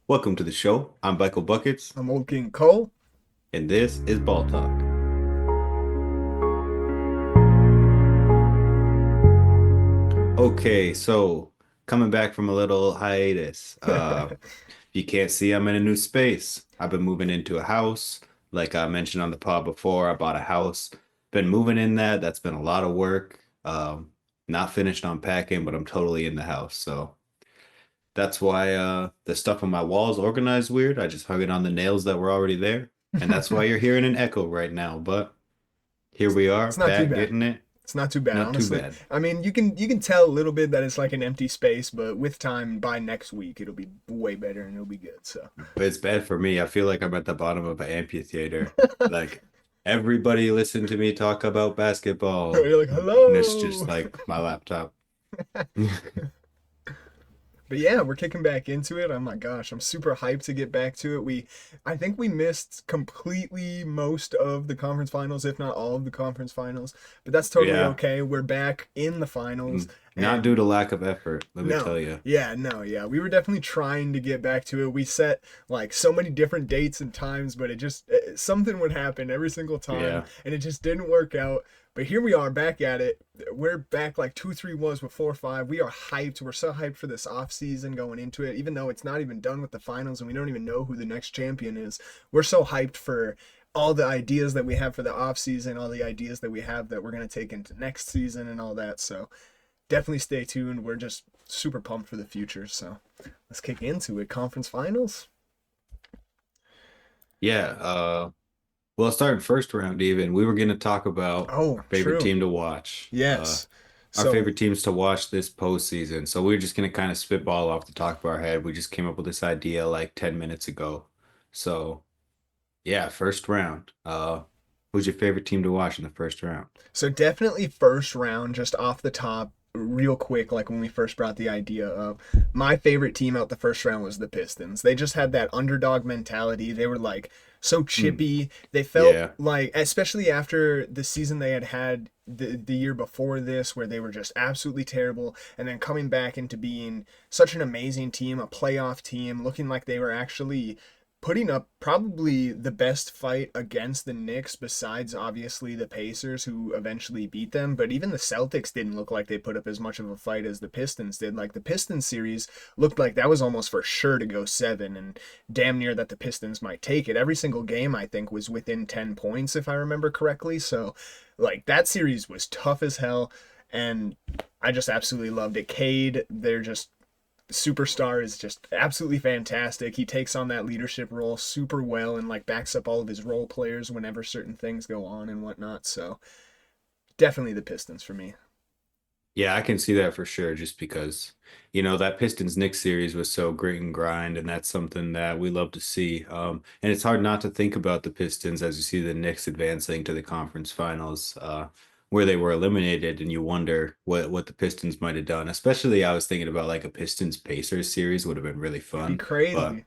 Welcome to the show. I'm Michael Buckets, I'm Old King Cole. and this is Ball Talk. Okay, so coming back from a little hiatus. If you can't see, I'm in a new space. I've been moving into a house. Like I mentioned on the pod before, I bought a house. Been moving in that. That's been a lot of work. Not finished unpacking, but I'm totally in the house. So that's why the stuff on my walls organized weird. I just hung it on the nails that were already there. And that's why you're hearing an echo right now. But here we are, It's not too back bad. getting it. It's not too bad, Not too honestly. bad. I mean, you can tell a little bit that it's like an empty space, but with time, by next week, it'll be way better and it'll be good. So, But it's bad for me. I feel like I'm at the bottom of an amphitheater. Like everybody listen to me talk about basketball. you're like, And it's just hello. like my laptop. But yeah, we're kicking back into it. Oh my gosh, I'm super hyped to get back to it. I think we missed completely most of the conference finals, if not all of the conference finals. But that's totally Yeah. okay. We're back in the finals, Not due and to lack of effort, let me no, tell you. yeah, no, yeah. We were definitely trying to get back to it. We set like so many different dates and times, but something would happen every single time, Yeah. and it just didn't work out. But here we are back at it. We're back like 2-3 was with 4-5. We are hyped. We're so hyped for this off season going into it, even though it's not even done with the finals and we don't even know who the next champion is. We're so hyped for all the ideas that we have for the off season, all the ideas that we have that we're gonna take into next season and all that. So definitely stay tuned. We're just super pumped for the future. So let's kick into it. Conference finals. Yeah. Well, starting first round even, we were gonna talk about Oh, our favorite true. team to watch. Yes. Our So favorite teams to watch this postseason. So we're just gonna kind of spitball off the top of our head. We just came up with this idea like 10 minutes ago. So yeah, first round. Who's your favorite team to watch in the first round? so definitely first round, just off the top, real quick, like when we first brought the idea up. My favorite team out the first round was the Pistons. They just had that underdog mentality. They were like so Hmm. chippy. They felt Yeah. like, especially after the season they had the year before this, where they were just absolutely terrible, and then coming back into being such an amazing team, a playoff team, looking like they were actually putting up probably the best fight against the Knicks besides obviously the Pacers who eventually beat them, but even the Celtics didn't look like they put up as much of a fight as the Pistons did. Like the Pistons series looked like that was almost for sure to go 7 and damn near that the Pistons might take it. Every single game I think was within 10 points if I remember correctly. So like that series was tough as hell and I just absolutely loved it. Cade, they're just superstar is just absolutely fantastic. He takes on that leadership role super well and like backs up all of his role players whenever certain things go on and whatnot. So definitely the Pistons for me. Yeah, I can see that for sure, just because, that Pistons Knicks series was so grit and grind, and that's something that we love to see. And it's hard not to think about the Pistons as you see the Knicks advancing to the conference finals, where they were eliminated, and you wonder what the Pistons might have done. Especially, I was thinking about like a Pistons Pacers series would have been really It'd be fun. But crazy.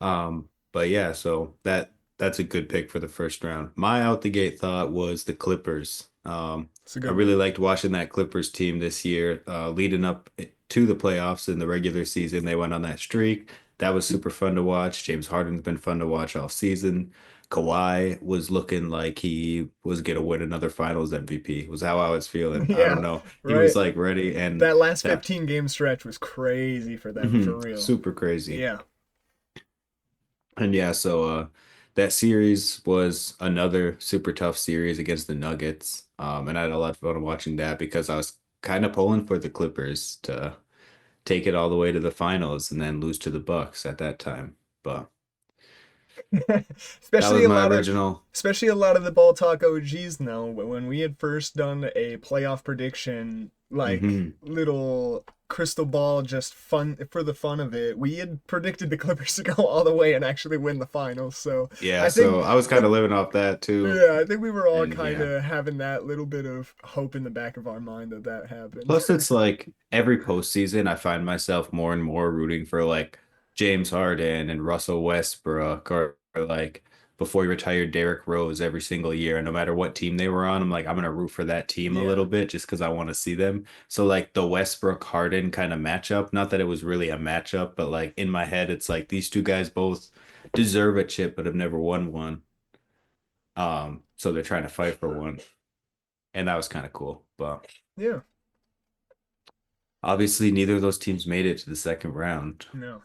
but yeah, so that's a good pick for the first round. My out the gate thought was the Clippers. It's a I good really one. liked watching that Clippers team this year, leading up to the playoffs in the regular season. They went on that streak. That was super fun to watch. James Harden's been fun to watch all season. Kawhi was looking like he was gonna win another Finals MVP, was how I was feeling. I don't Yeah, know. He was right. like ready, and That last that 15 game stretch was crazy for them for real. super crazy. Yeah. And yeah, so that series was another super tough series against the Nuggets. And I had a lot of fun watching that because I was kind of pulling for the Clippers to take it all the way to the finals and then lose to the Bucks at that time. But that especially was a my lot of original. especially a lot of the ball talk OGs know when we had first done a playoff prediction, like Hmm. little crystal ball, just fun for the fun of it. We had predicted the Clippers to go all the way and actually win the finals. So Yeah, I think, so I was kind of living off that too. yeah, I think we were all And kind yeah. of having that little bit of hope in the back of our mind that that happened. Plus, it's like every postseason, I find myself more and more rooting for like James Harden and Russell Westbrook or like before he retired Derrick Rose every single year. And no matter what team they were on, I'm like, I'm gonna root for that team a Yeah. little bit just because I want to see them. So like the Westbrook Harden kind of matchup, not that it was really a matchup, but like in my head, it's like these two guys both deserve a chip but have never won one. So they're trying to fight for one. And that was kind of cool. But Yeah. obviously neither of those teams made it to the second round. No.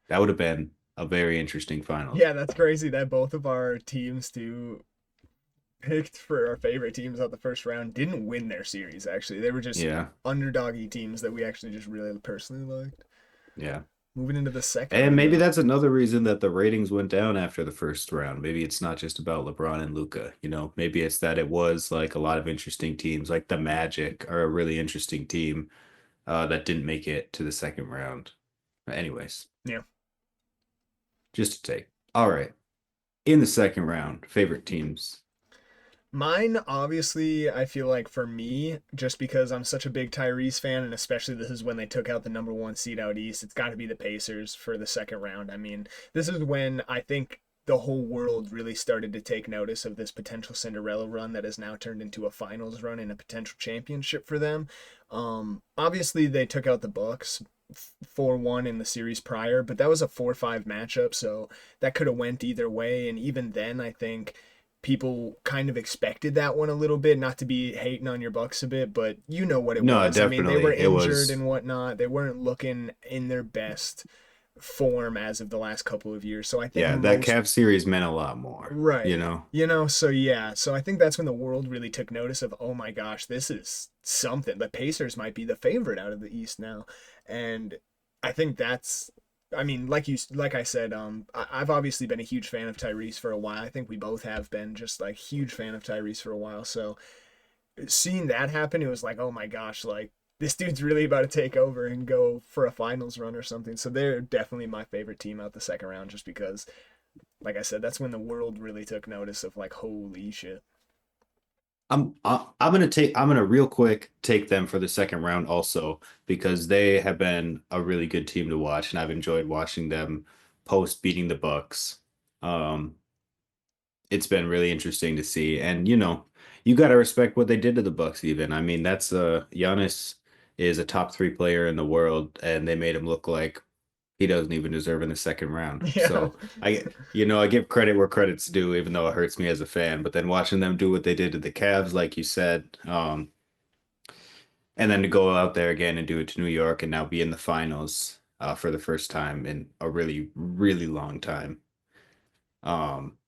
That would have been a very interesting finals. Yeah, that's crazy that both of our teams too picked for our favorite teams out the first round didn't win their series actually. They were just Yeah, underdoggy teams that we actually just really personally liked. yeah. Moving into the second And round maybe now. that's another reason that the ratings went down after the first round. Maybe it's not just about LeBron and Luca, you know. Maybe it's that it was like a lot of interesting teams, like the Magic are a really interesting team that didn't make it to the second round. Anyways, Yeah. just to take. All right. In the second round, favorite teams. Mine, obviously, I feel like for me, just because I'm such a big Tyrese fan, and especially this is when they took out the number one seed out east, it's got to be the Pacers for the second round. I mean, this is when I think the whole world really started to take notice of this potential Cinderella run that has now turned into a finals run and a potential championship for them. Obviously, they took out the Bucks 4-1 in the series prior, but that was a 4-5 matchup, so that could have went either way. And even then, I think people kind of expected that one a little bit, not to be hating on your Bucks a bit, but you know what it No, was. I mean, they were definitely. It injured was, and whatnot. They weren't looking in their best form as of the last couple of years. So I think yeah, that most Cavs series meant a lot more, you right. know? So yeah, so I think that's when the world really took notice of, oh my gosh, this is something. The Pacers might be the favorite out of the East now. And I think that's I mean, like I said, I've obviously been a huge fan of Tyrese for a while. I think we both have been just like huge fan of Tyrese for a while. So seeing that happen, it was like, oh my gosh, like this dude's really about to take over and go for a finals run or something. So they're definitely my favorite team out the second round, just because, like I said, that's when the world really took notice of like, holy shit. I'm gonna real quick take them for the second round also because they have been a really good team to watch and I've enjoyed watching them post beating the Bucks. Um, it's been really interesting to see. And you know, you got to respect what they did to the Bucks even. I mean, that's Giannis is a top three player in the world and they made him look like he doesn't even deserve in the second round. Yeah. So I give credit where credit's due, even though it hurts me as a fan. But then watching them do what they did to the Cavs, like you said, and then to go out there again and do it to New York and now be in the finals for the first time in a really, really long time. Um,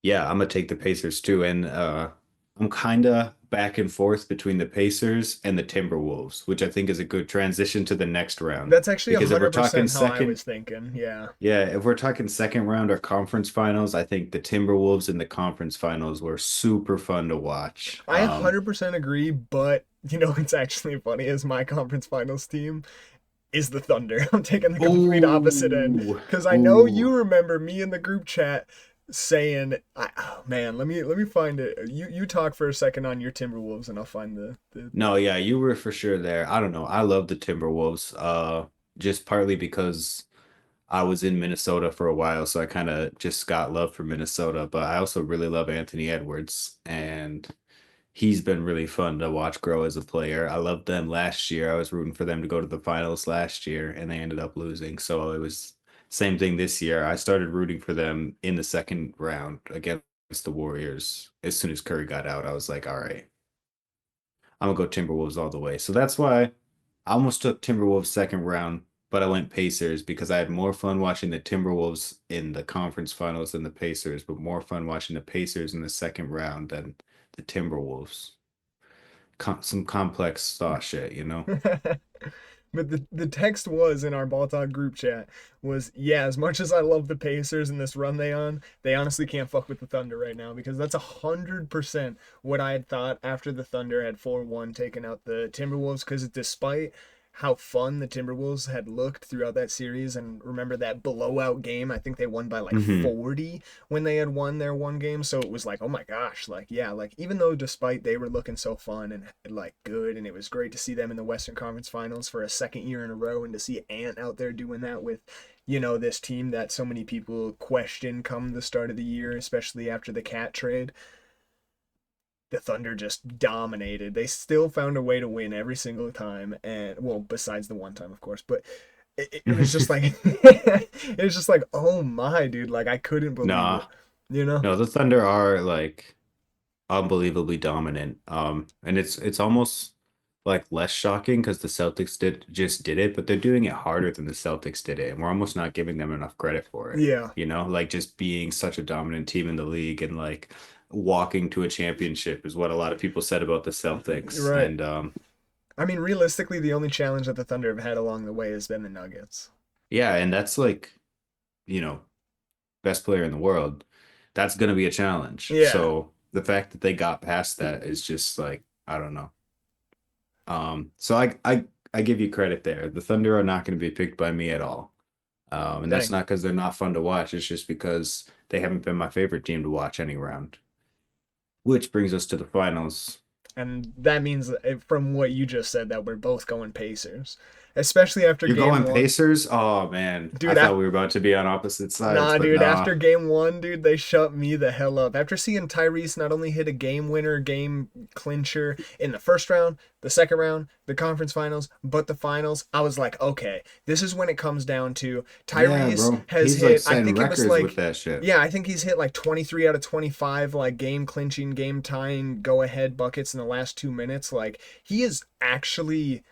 Yeah, I'm gonna take the Pacers too, and I'm kind of back and forth between the Pacers and the Timberwolves, which I think is a good transition to the next round. That's actually Because if we're talking 100% how I second, was thinking. Yeah. yeah, if we're talking second round or conference finals, I think the Timberwolves in the conference finals were super fun to watch. I 100% agree, but you know what's actually funny is my conference finals team is the Thunder. I'm taking the complete opposite end Ooh, because I know you ooh. remember me in the group chat saying, "Oh man, let me find it." You talk for a second on your Timberwolves, and I'll find the. No, yeah, you were for sure there. I don't know. I love the Timberwolves, just partly because I was in Minnesota for a while, so I kind of just got love for Minnesota. But I also really love Anthony Edwards, and he's been really fun to watch grow as a player. I loved them last year. I was rooting for them to go to the finals last year, and they ended up losing. So it was same thing this year. I started rooting for them in the second round against the Warriors. As soon as Curry got out, I was like, all right, I'm gonna go Timberwolves all the way. So that's why I almost took Timberwolves second round, but I went Pacers because I had more fun watching the Timberwolves in the conference finals than the Pacers, but more fun watching the Pacers in the second round than the Timberwolves. Some complex thought shit, you know? But the text was in our Ball Talk group chat was, yeah, as much as I love the Pacers and this run they honestly can't fuck with the Thunder right now, because that's 100% what I had thought after the Thunder had 4-1 taken out the Timberwolves, because despite how fun the Timberwolves had looked throughout that series, and remember that blowout game. I think they won by like Hmm. 40 when they had won their one game. So it was like, oh my gosh, like yeah, like even though despite they were looking so fun and like good, and it was great to see them in the Western Conference Finals for a second year in a row, and to see Ant out there doing that with, this team that so many people question come the start of the year, especially after the Cat trade. The Thunder just dominated. They still found a way to win every single time, and well, besides the one time, of course. But it was just like it was just like, oh my dude, like I couldn't believe Nah, it, you know? no, the Thunder are like unbelievably dominant. And it's almost like less shocking because the Celtics did it, but they're doing it harder than the Celtics did it, and we're almost not giving them enough credit for it. Yeah, Like just being such a dominant team in the league and like walking to a championship is what a lot of people said about the Celtics. right. And I mean, realistically, the only challenge that the Thunder have had along the way has been the Nuggets. yeah, and that's like, you know, best player in the world. That's gonna be a challenge. Yeah, So the fact that they got past that is just like, I don't know. So I give you credit there. The Thunder are not going to be picked by me at all. And that's dang. not because they're not fun to watch. It's just because they haven't been my favorite team to watch any round. Which brings us to the finals. And that means, from what you just said, that we're both going Pacers, especially after You're game going one. Pacers? Oh man, I Dude, thought we were about to be on opposite sides, nah, but dude, nah. after game one, dude, they shut me the hell up. After seeing Tyrese not only hit a game winner, game clincher in the first round, the second round, the conference finals, but the finals, I was like, okay, this is when it comes down to Yeah, Tyrese bro. has He's like hit, I setting think it was records with like, that shit. yeah, I think he's hit like 23 out of 25, like game clinching, game tying, go ahead buckets in the last 2 minutes. Like, he is actually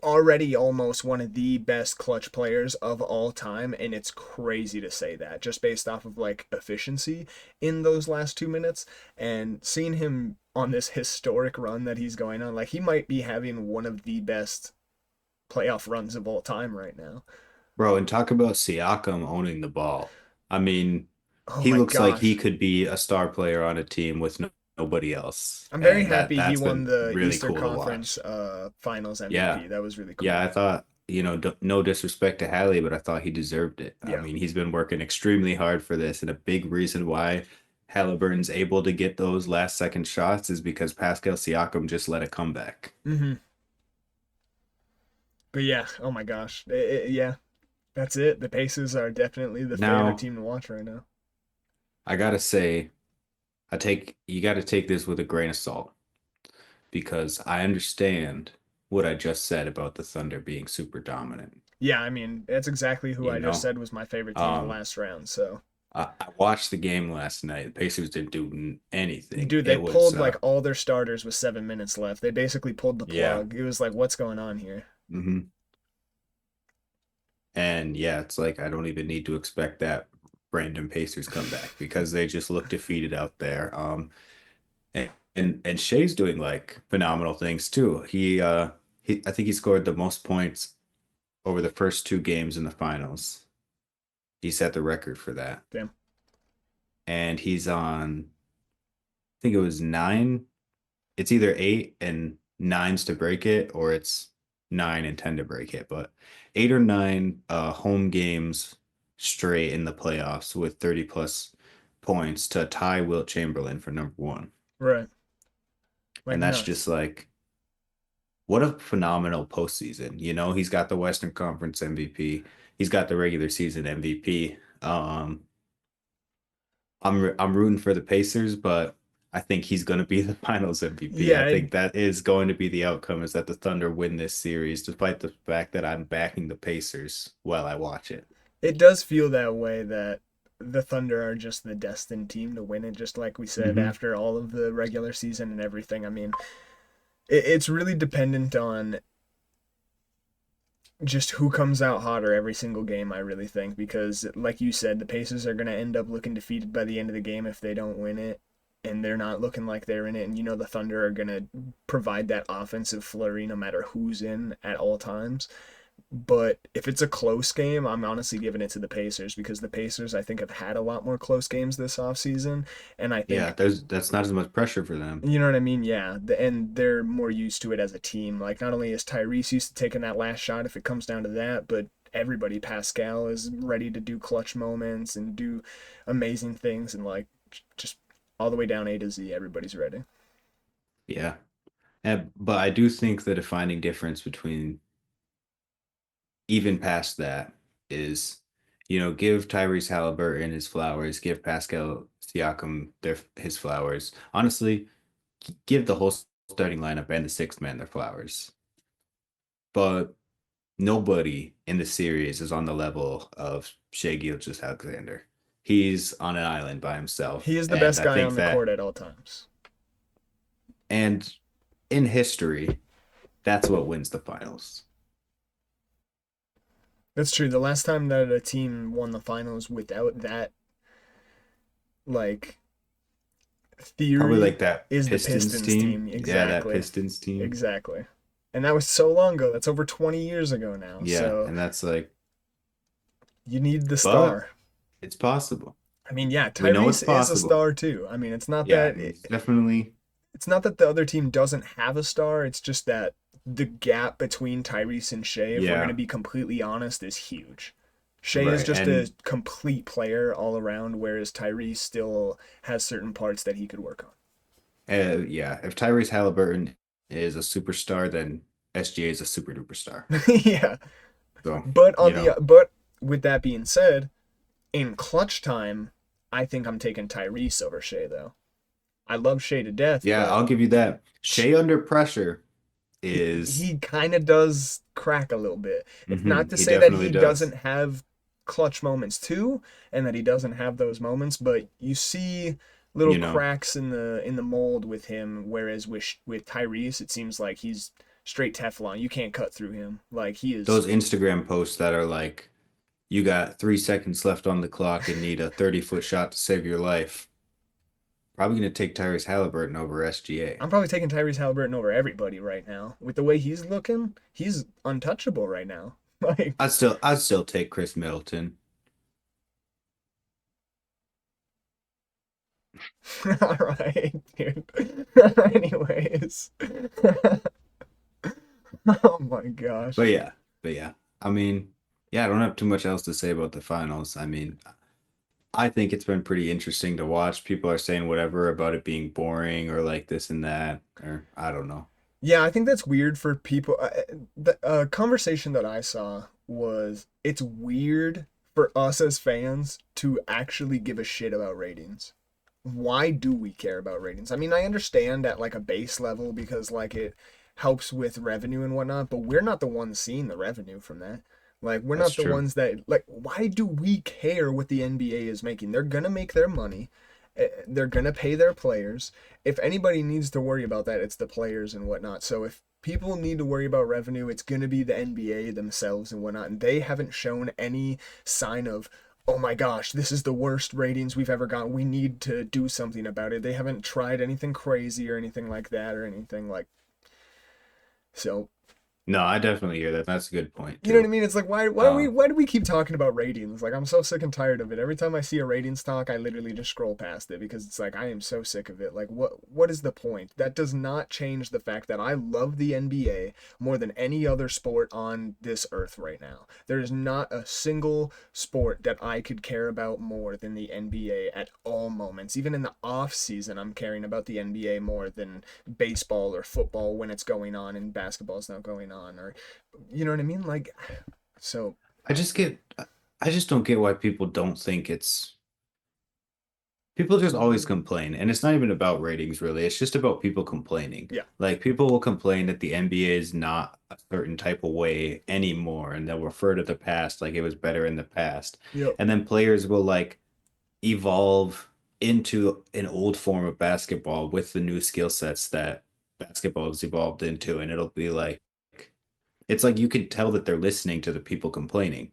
already almost one of the best clutch players of all time, and it's crazy to say that just based off of like efficiency in those last 2 minutes. And seeing him on this historic run that he's going on, like he might be having one of the best playoff runs of all time right now. Bro, and talk about Siakam owning the ball. I mean, Oh he my looks like he gosh, could be a star player on a team with nobody else. I'm very And that happy he that's won been the really Eastern cool to Conference watch. Finals Yeah. MVP. That was really Yeah, cool. I thought, no disrespect to Hallie, but I thought he deserved it. I Yeah. mean, he's been working extremely hard for this, and a big reason why Halliburton's able to get those last second shots is because Pascal Siakam just let it come back. Hmm. But yeah, oh my gosh, yeah, that's it. The Pacers are definitely the favorite Now, team to watch right now. I gotta say, you gotta take this with a grain of salt because I understand what I just said about the Thunder being super dominant. Yeah, I mean, that's exactly who You I just know, said was my favorite team in the um, last round. So, I watched the game last night. The Pacers didn't do anything. dude, they It was, pulled like all their starters with 7 minutes left. They basically pulled the yeah. plug. It was like, what's going on here? Hmm. And yeah, it's like I don't even need to expect that random Pacers comeback because they just look defeated out there. And Shea's doing like phenomenal things too. He I think he scored the most points over the first two games in the finals. He set the record for that. Damn. And he's on, I think it was nine. It's either eight and nines to break it, or it's 9 and 10 to break it. But 8 or 9 home games straight in the playoffs with 30 plus points to tie Wilt Chamberlain for number one. Right. Like And that's nuts. just like what a phenomenal postseason. He's got the Western Conference MVP. He's got the regular season MVP. I'm rooting for the Pacers, but I think he's going to be the Finals MVP. I Yeah, think that is going to be the outcome is that the Thunder win this series, despite the fact that I'm backing the Pacers while I watch it. it does feel that way that the Thunder are just the destined team to win it, just like we said Hmm. after all of the regular season and everything. I mean, it's really dependent on just who comes out hotter every single game, I really think, because like you said, the Pacers are going to end up looking defeated by the end of the game if they don't win it, and they're not looking like they're in it. And the Thunder are going to provide that offensive flurry no matter who's in at all times. But if it's a close game, I'm honestly giving it to the Pacers because the Pacers, I think, have had a lot more close games this offseason. And I Yeah, think, that's not as much pressure for them. you know what I mean? Yeah. And they're more used to it as a team. Like, not only is Tyrese used to taking that last shot if it comes down to that, but everybody, Pascal, is ready to do clutch moments and do amazing things. And, like, just all the way down A to Z, everybody's ready. Yeah. But I do think the defining difference between even past that is, give Tyrese Halliburton his flowers, give Pascal Siakam his flowers. Honestly, give the whole starting lineup and the sixth man their flowers. But nobody in the series is on the level of Shai Gilgeous-Alexander. He's on an island by He himself, is the and best I guy think on the court that, at all times. and in history, that's what wins the finals. That's true. The last time that a team won the finals without that, like, Probably theory like that is the Pistons Pistons team. team. Yeah, that Exactly. Pistons team. Exactly. And that was so long ago. That's over 20 years ago now. Yeah, So and that's like, you need the but star. it's possible. I mean, yeah, We know it's Tyrese is a possible. star too. I mean, Yeah, it's definitely. it's not that the other team doesn't have a star. It's just that the gap between Tyrese and Shea, if we're going to Yeah, be completely honest, is huge. Shea is right. just a And complete player all around, whereas Tyrese still has certain parts that he could work yeah, if Tyrese Halliburton is a superstar, then SGA is a super duper star. on. Yeah. So, But you on know, the but with that being said, in clutch time, I think I'm taking Tyrese over Shea though. I love Shea to death, yeah, but I'll give you that. Shea under pressure he is, he kind of does crack a little bit. It's not to he say that definitely he does. doesn't have clutch moments too, and that he doesn't have those moments, but you see little You know, cracks in the mold with him. Whereas with Tyrese, it seems like he's straight Teflon. You can't cut through him. Like he is. those Instagram posts that are like, you got 3 seconds left on the clock and need a 30-foot shot to save your life. Probably going to take Tyrese Halliburton over SGA. I'm probably taking Tyrese Halliburton over everybody right now. With the way he's looking, he's untouchable right now. Like, I'd still take Chris Middleton. all right, dude. Anyways. Oh my gosh. But yeah, but yeah. I mean, yeah, I don't have too much else to say about the finals. I mean, I think it's been pretty interesting to watch. People are saying whatever about it being boring or like this and that, or I don't know. Yeah, I think that's weird for people. The conversation that I saw was it's weird for us as fans to actually give a shit about ratings. Why do we care about ratings? I mean, I understand at like a base level because like it helps with revenue and whatnot, but we're not the ones seeing the revenue from that. Like we're That's not the true. ones that like why do we care what the NBA is making? They're gonna make their money. They're gonna pay their players. If anybody needs to worry about that, it's the players and whatnot. So if people need to worry about revenue, it's gonna be the NBA themselves and whatnot. And they haven't shown any sign of, oh my gosh, this is the worst ratings we've ever gotten. We need to do something about it. They haven't tried anything crazy or anything like that or anything like so. No, I definitely hear that. That's a good point You know what I too. mean? It's like Um, why do we keep talking about ratings? Like I'm so sick and tired of it. Every time I see a ratings talk, I literally just scroll past it because it's like I am so sick of it. Like what is the point? That does not change the fact that I love the NBA more than any other sport on this earth right now. There is not a single sport that I could care about more than the NBA at all moments. Even in the off season, I'm caring about the NBA more than baseball or football when it's going on and basketball's not going on or you know what I mean? Like, so I just get, I just don't get why people don't think it's. People just always complain, and it's not even about ratings really. It's just about people complaining. yeah, Like people will complain that the NBA is not a certain type of way anymore, and they'll refer to the past like it was better in the past. yep, And then players will like evolve into an old form of basketball with the new skill sets that basketball has evolved into, and it'll be like it's like you could tell that they're listening to the people complaining,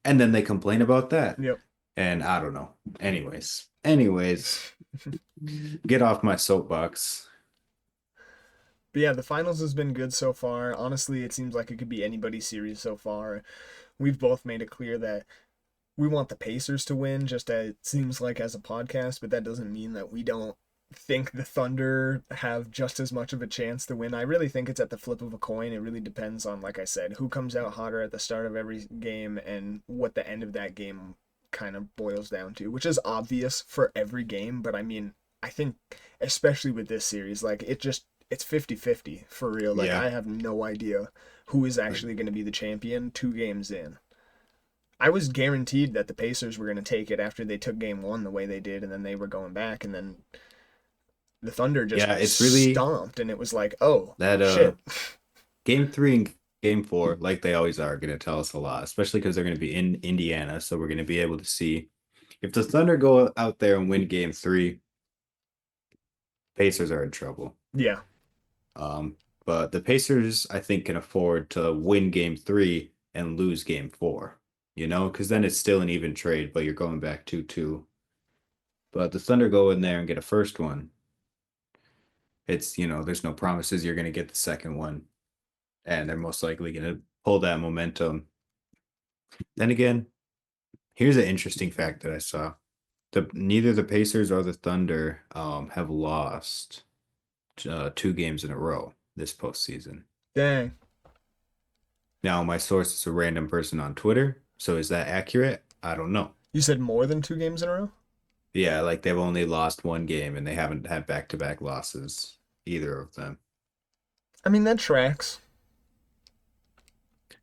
and then they complain about that. yep. And I don't know. Anyways, get off my soapbox. But yeah, the finals has been good so far. Honestly, it seems like it could be anybody's series so far. We've both made it clear that we want the Pacers to win, just as it seems like as a podcast, but that doesn't mean that we don't think the Thunder have just as much of a chance to win. I really think it's at the flip of a coin. It really depends on, like I said, who comes out hotter at the start of every game and what the end of that game kind of boils down to, which is obvious for every game, but I mean, I think especially with this series, like it's 50-50 for real. Like Yeah. I have no idea who is actually going to be the champion 2 games in. I was guaranteed that the Pacers were going to take it after they took game 1 the way they did, and then they were going back, and then the Thunder just Yeah, it's really stomped, and it was like, oh that shit. game 3 and game 4, like they always are, going to tell us a lot, especially because they're going to be in Indiana, so we're going to be able to see if the Thunder go out there and win game 3, Pacers are in trouble. Yeah, Um, but the Pacers, I think, can afford to win game 3 and lose game 4, because then it's still an even trade, but you're going back 2-2. But the Thunder go in there and get a first one. It's, there's no promises you're going to get the second one, and they're most likely going to pull that momentum. Then again, here's an interesting fact that I saw. Neither the Pacers or the Thunder have lost 2 games in a row this postseason. dang. Now, my source is a random person on Twitter, so is that accurate? I don't know. You said more than 2 games in a row? Yeah, like they've only lost 1 game and they haven't had back-to-back losses, either of them. I mean, that tracks.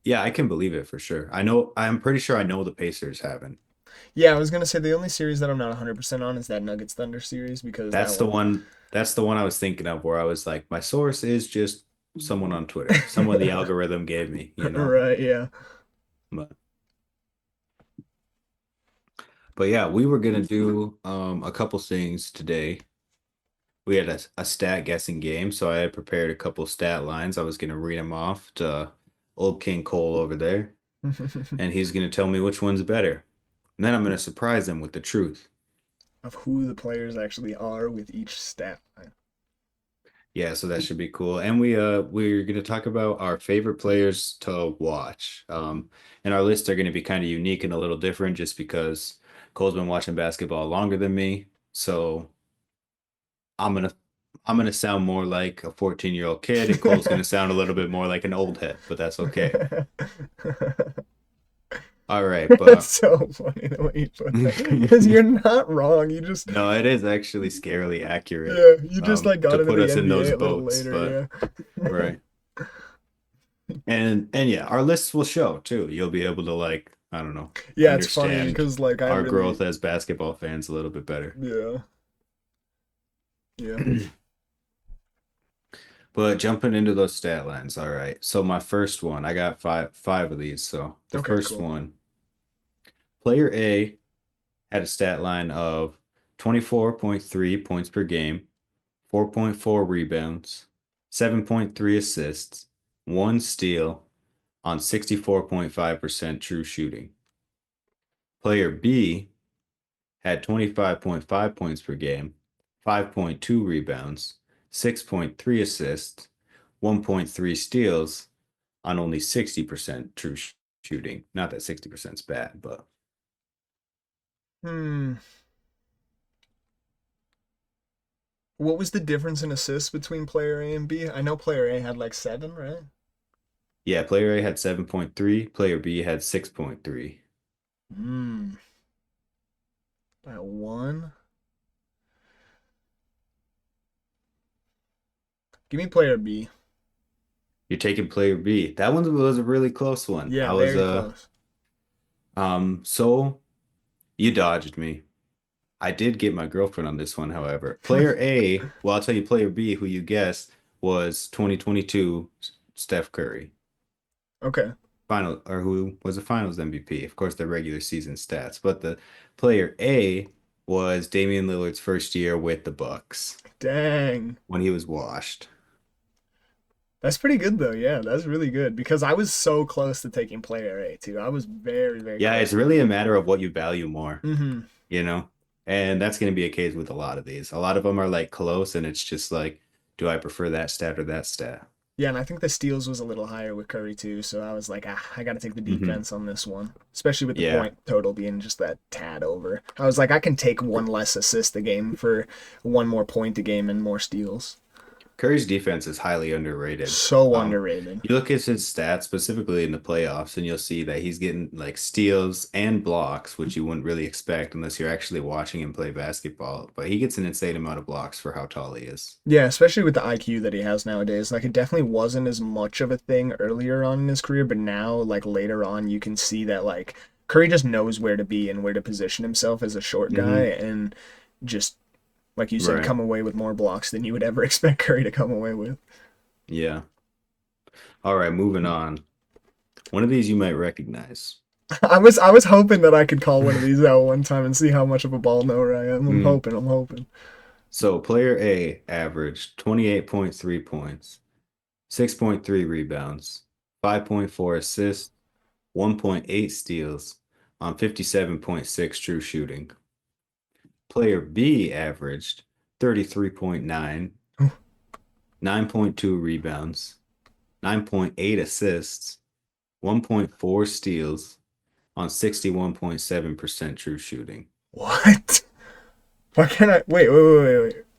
Yeah, I can believe it for sure. I'm pretty sure I know the Pacers haven't. Yeah, I was gonna say the only series that I'm not 100% on is that Nuggets Thunder series because that That's the one. one, that's the one I was thinking of where I was like, my source is just someone on Twitter, someone the algorithm gave me. Right, yeah. But but yeah, we were gonna do a couple things today. We had a stat guessing game, so I had prepared a couple stat lines. I was gonna read them off to old King Cole over there, and he's gonna tell me which one's better. And then I'm gonna surprise him with the truth. Of who the players actually are with each stat line. Yeah, so that should be cool. And we're gonna talk about our favorite players to watch. And our lists are gonna be kind of unique and a little different just because Cole's been watching basketball longer than me. So I'm gonna I'm gonna sound more like a 14-year-old kid, and Cole's gonna sound a little bit more like an old head, but that's okay. All right, That's but so funny the way you put that. no, Because you're not wrong. You just it is actually scarily accurate yeah, you just like got to into put the us in those NBA a little boats, but later, yeah. right. And yeah, our lists will show too. You'll be able to like, I don't know, Yeah, it's funny understand because like I our really growth as basketball fans a little bit better. yeah. Yeah. But jumping into those stat lines, all right. So my first one, I got five of these. So the Okay, first cool. one, player A had a stat line of 24.3 points per game, 4.4 rebounds, 7.3 assists, 1 steal on 64.5% true shooting. Player B had 25.5 points per game, 5.2 rebounds, 6.3 assists, 1.3 steals on only 60% true shooting. Not that 60% is bad, but Hmm. What was the difference in assists between player A and B? I know player A had like 7, right? yeah, player A had 7.3, player B had 6.3. Hmm. By 1. Give me player B. You're taking player B. That one was a really close one. Yeah, I was very close. so you dodged me. I did get my girlfriend on this one, however. Player A, well, I'll tell you, player B, who you guessed, was 2022 Steph Curry. Okay. Who was a finals MVP. Of course, their regular season stats. But the player A was Damian Lillard's first year with the Bucks Dang. when he was washed. That's pretty good though. Yeah, that's really good because I was so close to taking player A too. I was very, very Yeah, close it's to it. really a matter of what you value more, Mm-hmm. you know? And that's going to be a case with a lot of these. A lot of them are like close, and it's just like Do I prefer that stat or that stat? Yeah, and I think the steals was a little higher with Curry too, so I was like, I got to take the Hmm. defense on this one, especially with the Yeah. point total being just that tad over. I was like, I can take one less assist a game for one more point a game and more steals. Curry's defense is highly underrated. So Um, underrated. you look at his stats specifically in the playoffs, and you'll see that he's getting like steals and blocks, which you wouldn't really expect unless you're actually watching him play basketball. But he gets an insane amount of blocks for how tall he is. Yeah, especially with the IQ that he has nowadays. Like it definitely wasn't as much of a thing earlier on in his career, but now like later on you can see that like Curry just knows where to be and where to position himself as a short guy Hmm. and just like you said Right. come away with more blocks than you would ever expect Curry to come away with. Yeah. All right, moving on. One of these you might recognize. I was hoping that I could call one of these out one time and see how much of a ball knower I am. I'm Mm. hoping, I'm hoping. So player A averaged 28.3 points, 6.3 rebounds, 5.4 assists, 1.8 steals on 57.6 true shooting. Player B averaged 33.9, 9.2 rebounds, 9.8 assists, 1.4 steals on 61.7% true shooting. What? Why can't I wait.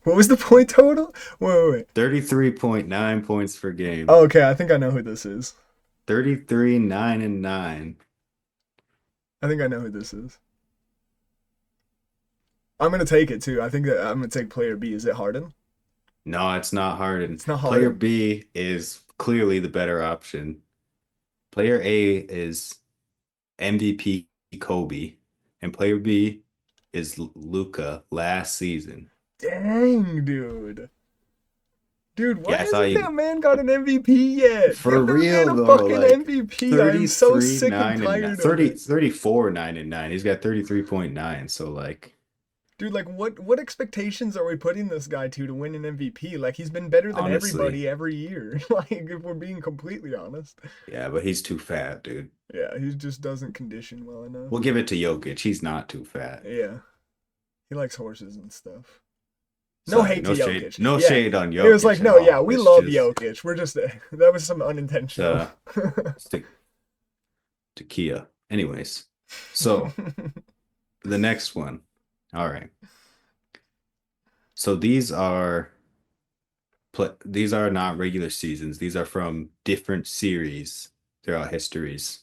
What was the point total? Wait. 33.9 points per game. Oh, okay, I think I know who this is. 33, 9, and 9. I think I know who this is. I'm gonna take it too. I think that I'm gonna take player B. Is it Harden? No, it's not Harden. It's not Player Harden. B is clearly the better option. Player A is MVP Kobe, and player B is Luca last season. Dang, dude. Dude, why Yeah, I thought hasn't you that man got an MVP yet? for Give the man real a though, fucking like MVP. I am so 33, sick and 9, and 9, tired of 30, it. 34, 9, and 9. He's got 33.9. So like Dude, like what expectations are we putting this guy to win an MVP? Like he's been better than honestly, everybody every year. Like if we're being completely honest. yeah, but he's too fat, dude. Yeah, he just doesn't condition well enough. We'll give it to Jokic. He's not too fat. Yeah, he likes horses and stuff. No Sorry, hate no to shade, Jokic. no Yeah, shade on it was Jokic like at no, yeah, all. we It's love just Jokic. We're just that was some unintentional. uh to Kia. Anyways, so the next one. All right. So these are not regular seasons. These are from different series throughout histories.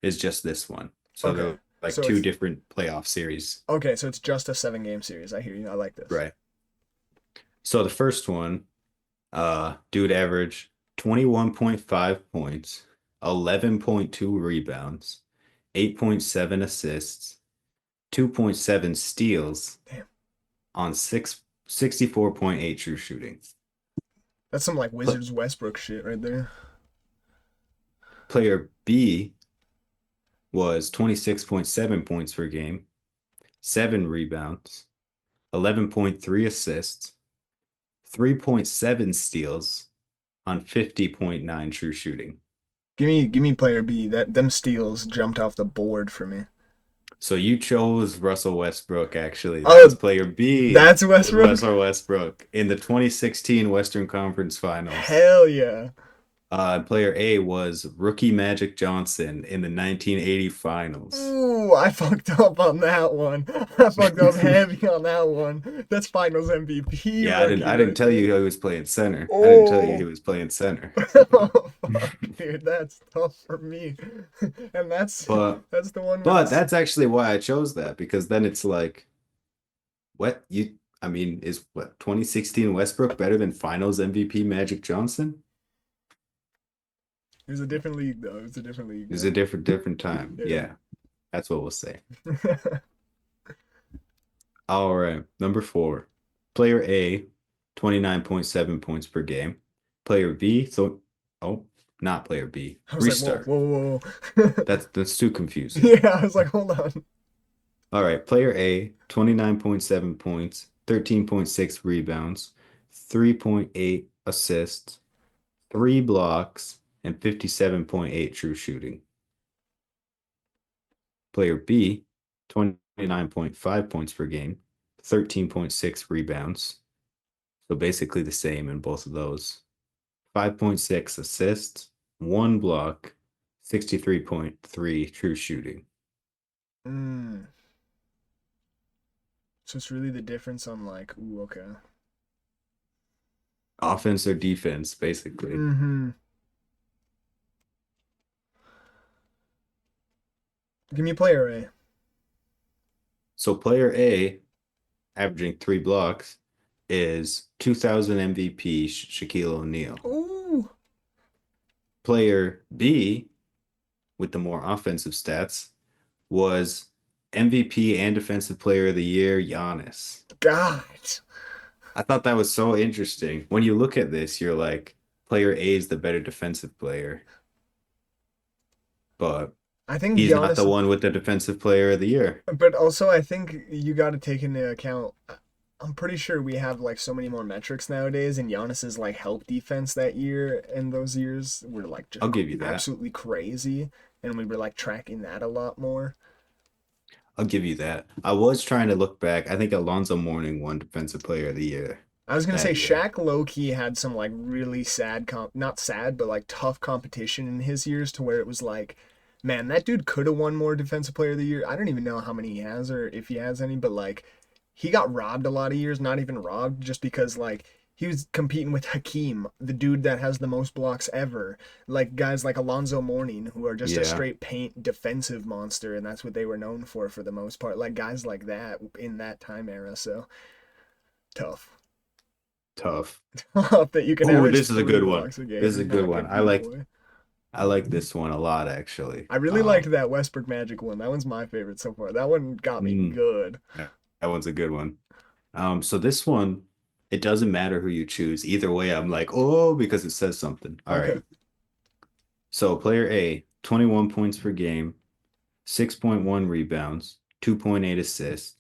It's just this one. So Okay, they're like so two it's different playoff series. so it's just a 7 game series. I hear you. I like this. Right. So the first one, dude averaged 21.5 points, 11.2 rebounds, 8.7 assists, 2.7 steals Damn, on 64.8 true shooting. that's some like Pl- Wizards Westbrook shit right there. Player B was 26.7 points per game, 7 rebounds, 11.3 assists, 3.7 steals on 50.9 true shooting. Give me player B. That them steals jumped off the board for me. So you chose Russell Westbrook, actually. That was Oh, player B, that's was Westbrook. Russell Westbrook in the 2016 Western Conference Finals. Hell yeah. Player A was rookie Magic Johnson in the 1980 finals. Ooh, I fucked up on that one. I fucked up heavy on that one. That's Finals MVP Yeah, I didn't rookie I didn't right tell you there. he was playing center. I didn't tell you he Oh, was playing center. oh fuck, dude, that's tough for me. And But that's the one where but this. that's actually why I chose that because then it's like what you I mean, is what 2016 Westbrook better than finals MVP Magic Johnson? It was a different league though. It was a different league, It's a man. different time. Yeah. Yeah, that's what we'll say. All right, number 4. Player A, 29.7 points per game. Player B, so oh, not player B. I was like, whoa, Restart. whoa, whoa, whoa. That's too confusing. Yeah, I was like, hold on. All right, player A, 29.7 points, 13.6 rebounds, 3.8 assists, 3 blocks, and 57.8 true shooting. Player B, 29.5 points per game, 13.6 rebounds, So basically the same in both of those. 5.6 assists, one block, 63.3 true shooting. Mm. So it's really the difference on like, ooh, okay. Offense or defense, basically. Mm-hmm. Give me player A. So player A, averaging 3 blocks, is 2000 MVP Shaquille O'Neal. Ooh, Player B, with the more offensive stats, was MVP and Defensive Player of the Year Giannis. God. I thought that was so interesting. When you look at this, you're like, player A is the better defensive player, but I think he's not the Giannis, one with the Defensive Player of the Year. but also I think you got to take into account. I'm pretty sure we have like so many more metrics nowadays, and Giannis's like help defense that year and those years were like just I'll give you that. absolutely crazy, and we were like tracking that a lot more. I'll give you that. I was trying to look back. I think Alonzo Mourning won Defensive Player of the Year I was gonna say that year. Shaq low key had some like really sad not sad, but like tough competition in his years to where it was like, man, that dude could have won more defensive player of the year. I don't even know how many he has or if he has any, but like he got robbed a lot of years, not even robbed, just because like he was competing with Hakeem, the dude that has the most blocks ever. Like guys like Alonzo Mourning, who are just a Yeah, straight paint defensive monster, and that's what they were known for the most part. Like guys like that in that time era. So tough. tough. That you can Oh, average this is a three good one. blocks a game This is a and good not one. get beat, boy. I like this one a lot actually. I really liked that Westbrook Magic one. That one's my favorite so far. That one got me Mm, good. yeah, that one's a good one. So this one, it doesn't matter who you choose. Either way, I'm like, oh, because it says something. All Okay. right. So player A, 21 points per game, 6.1 rebounds, 2.8 assists,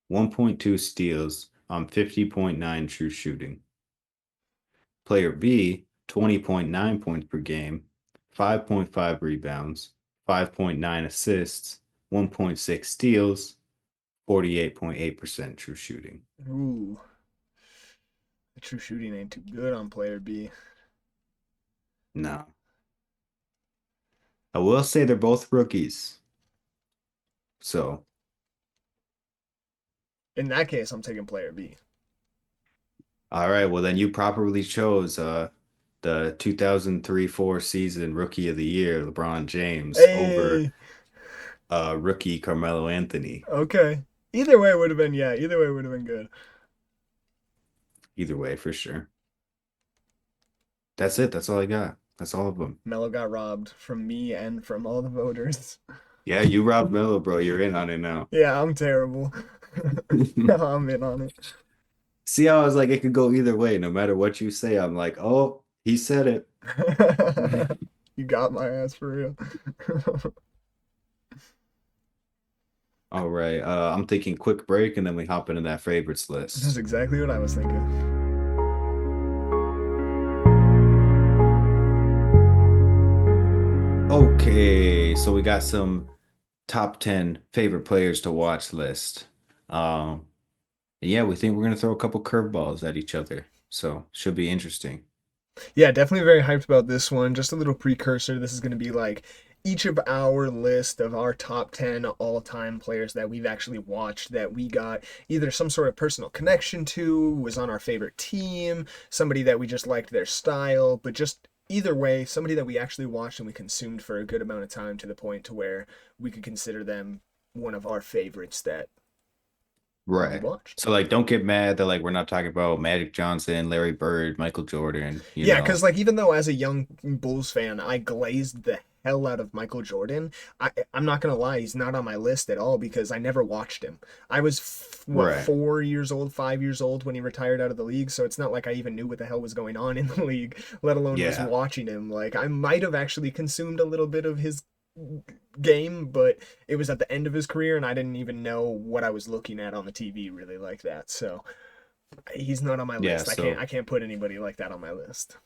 1.2 steals on 50.9 true shooting. Player B, 20.9 points per game, 5.5 rebounds, 5.9 assists, 1.6 steals, 48.8% true shooting. Ooh, the true shooting ain't too good on player B. No. I will say they're both rookies. So, In that case, I'm taking player B. all right, well then you properly chose the 2003-4 season rookie of the year, LeBron James, over Hey, rookie Carmelo Anthony. okay. Either way would have been yeah. Either way would have been good. Either way, for sure. That's it. That's all I got. That's all of them. Melo got robbed from me and from all the voters. Yeah, you robbed Melo, bro. You're in on it now. Yeah, I'm terrible. I'm in on it. See how I was like, it could go either way. No matter what you say, I'm like, oh, he said it. You got my ass for real. All right. I'm thinking quick break and then we hop into that favorites That's list. exactly what I was thinking. Okay, so we got some top 10 favorite players to watch list. Um, yeah, we think we're gonna throw a couple curveballs at each other. So should be interesting. Yeah, definitely very hyped about this one. Just a little precursor. This is going to be like each of our list of our top 10 all-time players that we've actually watched that we got either some sort of personal connection to, was on our favorite team, somebody that we just liked their style, but just either way, somebody that we actually watched and we consumed for a good amount of time to the point to where we could consider them one of our favorites that we Right. watched. So like don't get mad that like we're not talking about Magic Johnson, Larry Bird, Michael Jordan, you Yeah, know. because like even though as a young Bulls fan, I glazed the hell out of Michael Jordan. I'm not gonna lie, he's not on my list at all because I never watched him. I was what Right. 4 years old, 5 years old when he retired out of the league, so it's not like I even knew what the hell was going on in the league, let alone was Yeah. watching him. Like I might have actually consumed a little bit of his game, but it was at the end of his career, and I didn't even know what I was looking at on the TV really like that. So he's not on my Yeah, list. I can't so I can't put anybody like that on my list.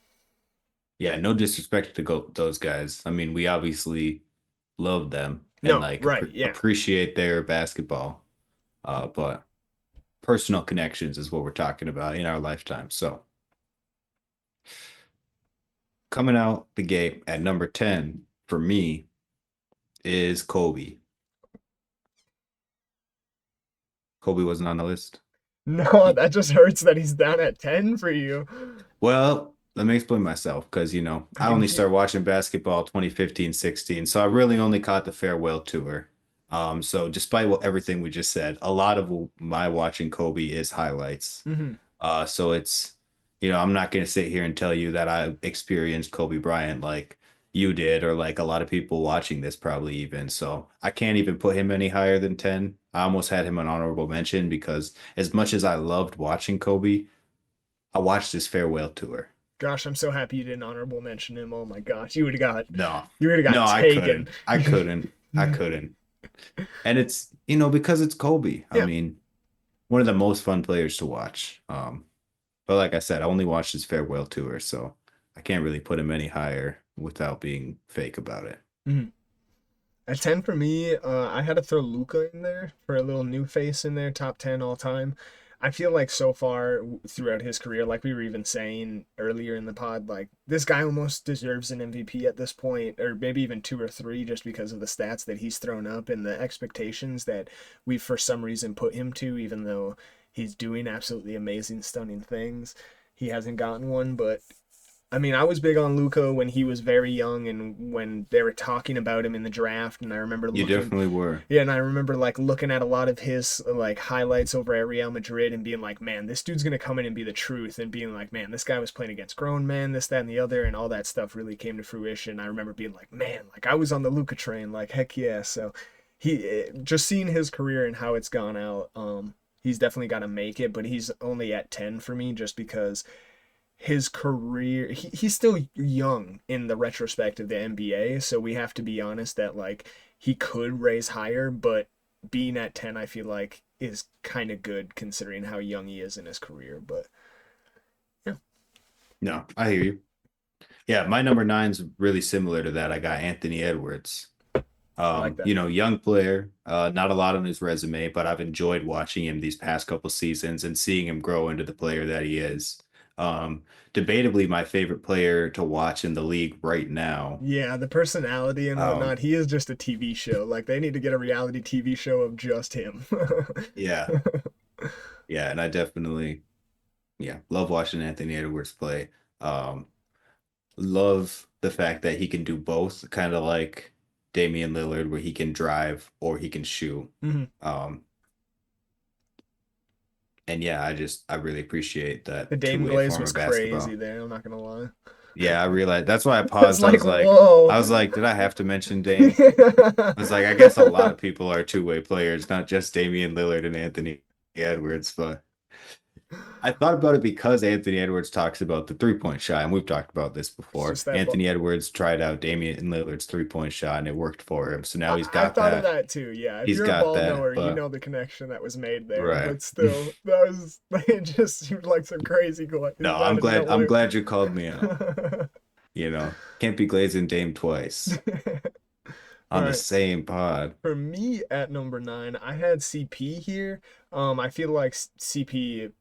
yeah, no disrespect to go those guys. I mean, we obviously love them and No, like right, yeah. appreciate their basketball. But personal connections is what we're talking about in our lifetime. So coming out the gate at number 10 for me is Kobe. Kobe wasn't on the list. No, that just hurts that he's down at 10 for you. Well, let me explain myself because, I only started watching basketball 2015, 16. So I really only caught the farewell tour. So despite everything we just said, a lot of my watching Kobe is highlights. Mhm. So it's, I'm not going to sit here and tell you that I experienced Kobe Bryant like you did, or like a lot of people watching this probably even. So I can't even put him any higher than 10. I almost had him an honorable mention because as much as I loved watching Kobe, I watched his farewell tour. Gosh, I'm so happy you didn't honorable mention him. Oh my gosh, No, you would have no, got I taken. couldn't. I couldn't. I couldn't. And it's, because it's Kobe. I Yeah. mean, one of the most fun players to watch. But like I said, I only watched his farewell tour, so I can't really put him any higher without being fake about it. Mhm. At 10 for me, I had to throw Luca in there for a little new face in there, top 10 all time. I feel like so far throughout his career, like we were even saying earlier in the pod, like this guy almost deserves an MVP at this point, or maybe even two or three, just because of the stats that he's thrown up and the expectations that we for some reason put him to, even though he's doing absolutely amazing, stunning things. He hasn't gotten one, but I mean, I was big on Luca when he was very young and when they were talking about him in the draft. And I remember You looking, definitely were. yeah, and I remember like looking at a lot of his like highlights over at Real Madrid and being like, man, this dude's gonna come in and be the truth. And being like, man, this guy was playing against grown men, this, that, and the other, and all that stuff really came to fruition. I remember being like, man, like I was on the Luca train, like heck yeah. So just seeing his career and how it's gone out, he's definitely got to make it, but he's only at 10 for me just because his career he's still young in the retrospect of the NBA, so we have to be honest that like he could raise higher, but being at 10 I feel like is kind of good considering how young he is in his career. But yeah, No, I hear you. Yeah, my number nine's really similar to that. I got Anthony Edwards. I like that. Young player, not a lot on his resume, but I've enjoyed watching him these past couple seasons and seeing him grow into the player that he is. Debatably my favorite player to watch in the league right now. Yeah, the personality and Um, whatnot, he is just a TV show. Like they need to get a reality TV show of just him. yeah, yeah, and I definitely, yeah, love watching Anthony Edwards play. Um, love the fact that he can do both, kind of like Damian Lillard, where he can drive or he can shoot. Mhm. Um, and yeah, I really appreciate that The Dame two-way Glaze form was of crazy basketball. there, I'm not gonna lie. Yeah, I realized that's why I It's paused. like, whoa. I was like, did I have to mention Dame? I was like, I guess a lot of people are two-way players, not just Damian Lillard and Anthony Edwards, but I thought about it because Anthony Edwards talks about the three-point shot, and we've talked about this It's before. just that Anthony Edwards tried out Damian Lillard's three-point shot, and it worked for him. So now he's I got thought of that. that too. Yeah, if He's you're a got ball that, knower, you but know the connection that was made there. right. But still, that was it. Just seemed like some crazy glaze No, out of I'm nowhere. glad you called me out. Can't be glazing Dame twice All on the right. same pod. For me at number 9, I had CP here. I feel like CP,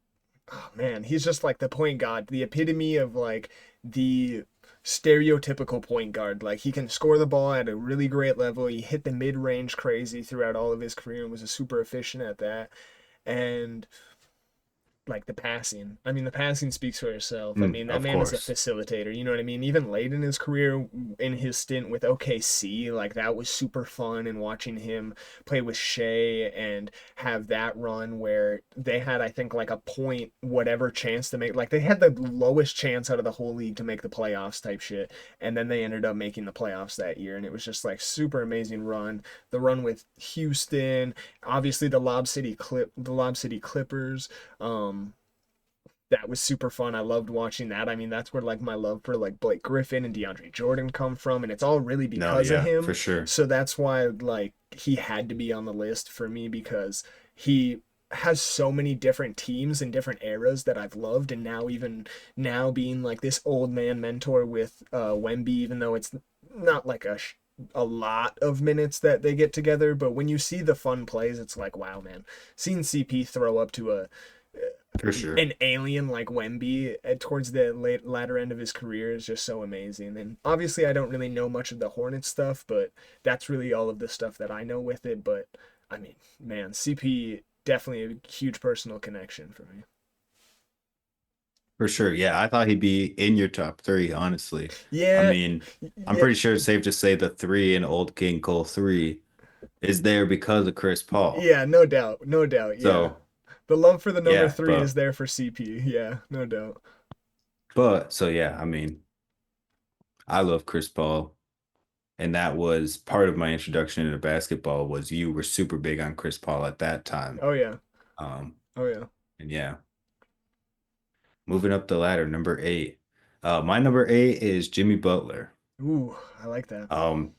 oh man, he's just like the point guard, the epitome of like the stereotypical point guard. Like he can score the ball at a really great level. He hit the mid range crazy throughout all of his career and was a super efficient at that. And like the passing. I mean, the passing speaks for itself. I mean, that Of man is a course. facilitator. You know what I mean? Even late in his career, in his stint with OKC, like that was super fun. And watching him play with Shea and have that run where they had, I think, like a point whatever chance to make, like they had the lowest chance out of the whole league to make the playoffs type shit. And then they ended up making the playoffs that year. And it was just like super amazing run. The run with Houston, obviously the Lob City Clippers. That was super fun. I loved watching that. I mean, that's where like my love for like Blake Griffin and DeAndre Jordan come from, and it's all really No, because of yeah, him. for sure. So that's why like he had to be on the list for me because he has so many different teams and different eras that I've loved, and now even now being like this old man mentor with Wemby, even though it's not like a a lot of minutes that they get together, but when you see the fun plays, it's like, wow, man. Seeing CP throw up to a For sure. an alien like Wemby towards the latter end of his career is just so amazing. And obviously, I don't really know much of the Hornets stuff, but that's really all of the stuff that I know with it. But I mean, man, CP definitely a huge personal connection for me. For sure. Yeah, I thought he'd be in your top three, honestly. I Yeah, mean, I'm yeah, pretty sure it's safe to say the three in Old King Cole 3 is there because of Chris Paul. yeah, no doubt, no doubt. Yeah, So, the love for the number yeah, three is there for CP. Yeah, no doubt. so yeah, I mean, I love Chris Paul, and that was part of my introduction into basketball was you were super big on Chris Paul at that time. Oh yeah, Um, oh yeah. and yeah, moving up the ladder, number 8. My number 8 is Jimmy Butler. Ooh, I like that. Um,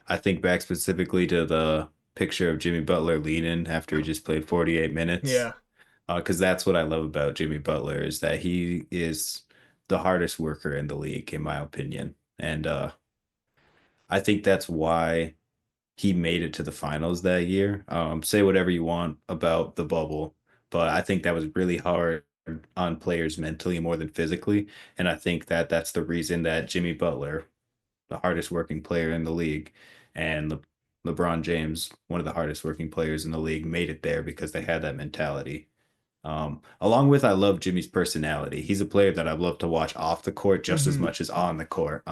I think back specifically to the picture of Jimmy Butler leading after he just played 48 minutes. Yeah. Because that's what I love about Jimmy Butler is that he is the hardest worker in the league, in my opinion. And I think that's why he made it to the finals that year. Say whatever you want about the bubble, but I think that was really hard on players mentally more than physically. And I think that that's the reason that Jimmy Butler, the hardest working player in the league, and LeBron James, one of the hardest working players in the league, made it there because they had that mentality. Along with, I love Jimmy's personality. He's a player that I love to watch off the court just as Hmm. much as on the court.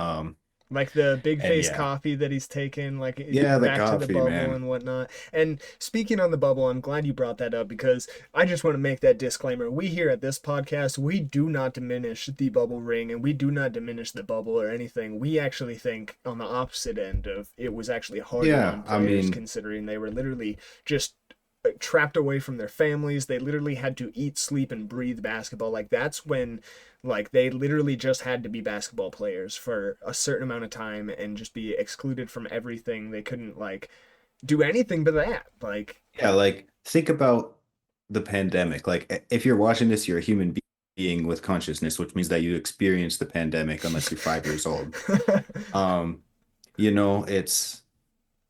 Like the big And face yeah, coffee that he's taken, like yeah, the back to the coffee, bubble man. and whatnot. And speaking on the bubble, I'm glad you brought that up because I just want to make that disclaimer. We here at this podcast, we do not diminish the bubble ring and we do not diminish the bubble or anything. We actually think on the opposite end of it was actually harder Yeah, on I players mean, considering they were literally just trapped away from their families. They literally had to eat, sleep, and breathe basketball. Like that's when like they literally just had to be basketball players for a certain amount of time and just be excluded from everything. They couldn't like do anything but that. Like yeah, like think about the pandemic. Like if you're watching this, you're a human being with consciousness, which means that you experienced the pandemic unless you're 5 years old. Um, it's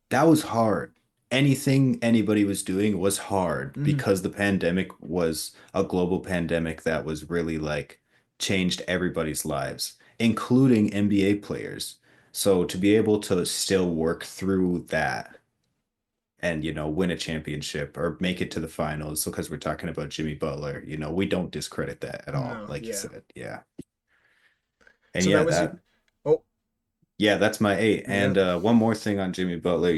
that was hard. Anything anybody was doing was hard Mhm. because the pandemic was a global pandemic that was really like changed everybody's lives, including NBA players. So to be able to still work through that and win a championship or make it to the finals because we're talking about Jimmy Butler, we don't discredit that at all, No, like you yeah. said. Yeah. And So that yeah, was that oh yeah, that's my 8. yeah. And one more thing on Jimmy Butler,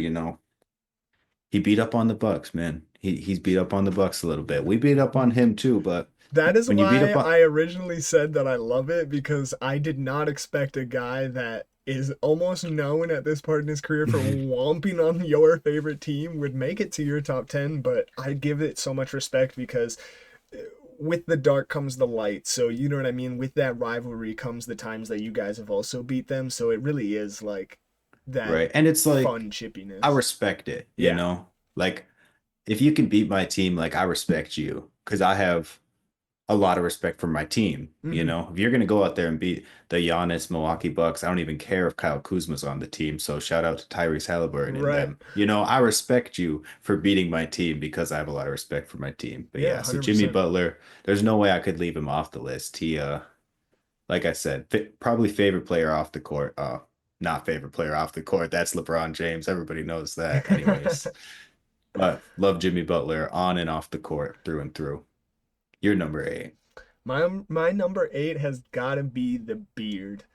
he beat up on the Bucks, man. He's beat up on the Bucks a little bit. We beat up on him too, but That is when you beat why up on I originally said that I love it because I did not expect a guy that is almost known at this part in his career for whomping on your favorite team would make it to your top 10, but I give it so much respect because with the dark comes the light. So, you know what I mean? With that rivalry comes the times that you guys have also beat them. So, it really is like that right. And it's like fun I chippiness. respect it, Yeah. Like if you can beat my team, like I respect you because I have a lot of respect for my team. Hmm. If you're gonna go out there and beat the Giannis Milwaukee Bucks, I don't even care if Kyle Kuzma's on the team. So shout out to Tyrese Halliburton and Right. them. I respect you for beating my team because I have a lot of respect for my team. But Yeah, yeah, so Jimmy 100%. Butler, there's no way I could leave him off the list. He like I said, probably favorite player off the court. Not favorite player off the court. That's LeBron James. Everybody knows that, anyways. But love Jimmy Butler on and off the court, through and through. You're number 8. My number 8 has got to be the beard.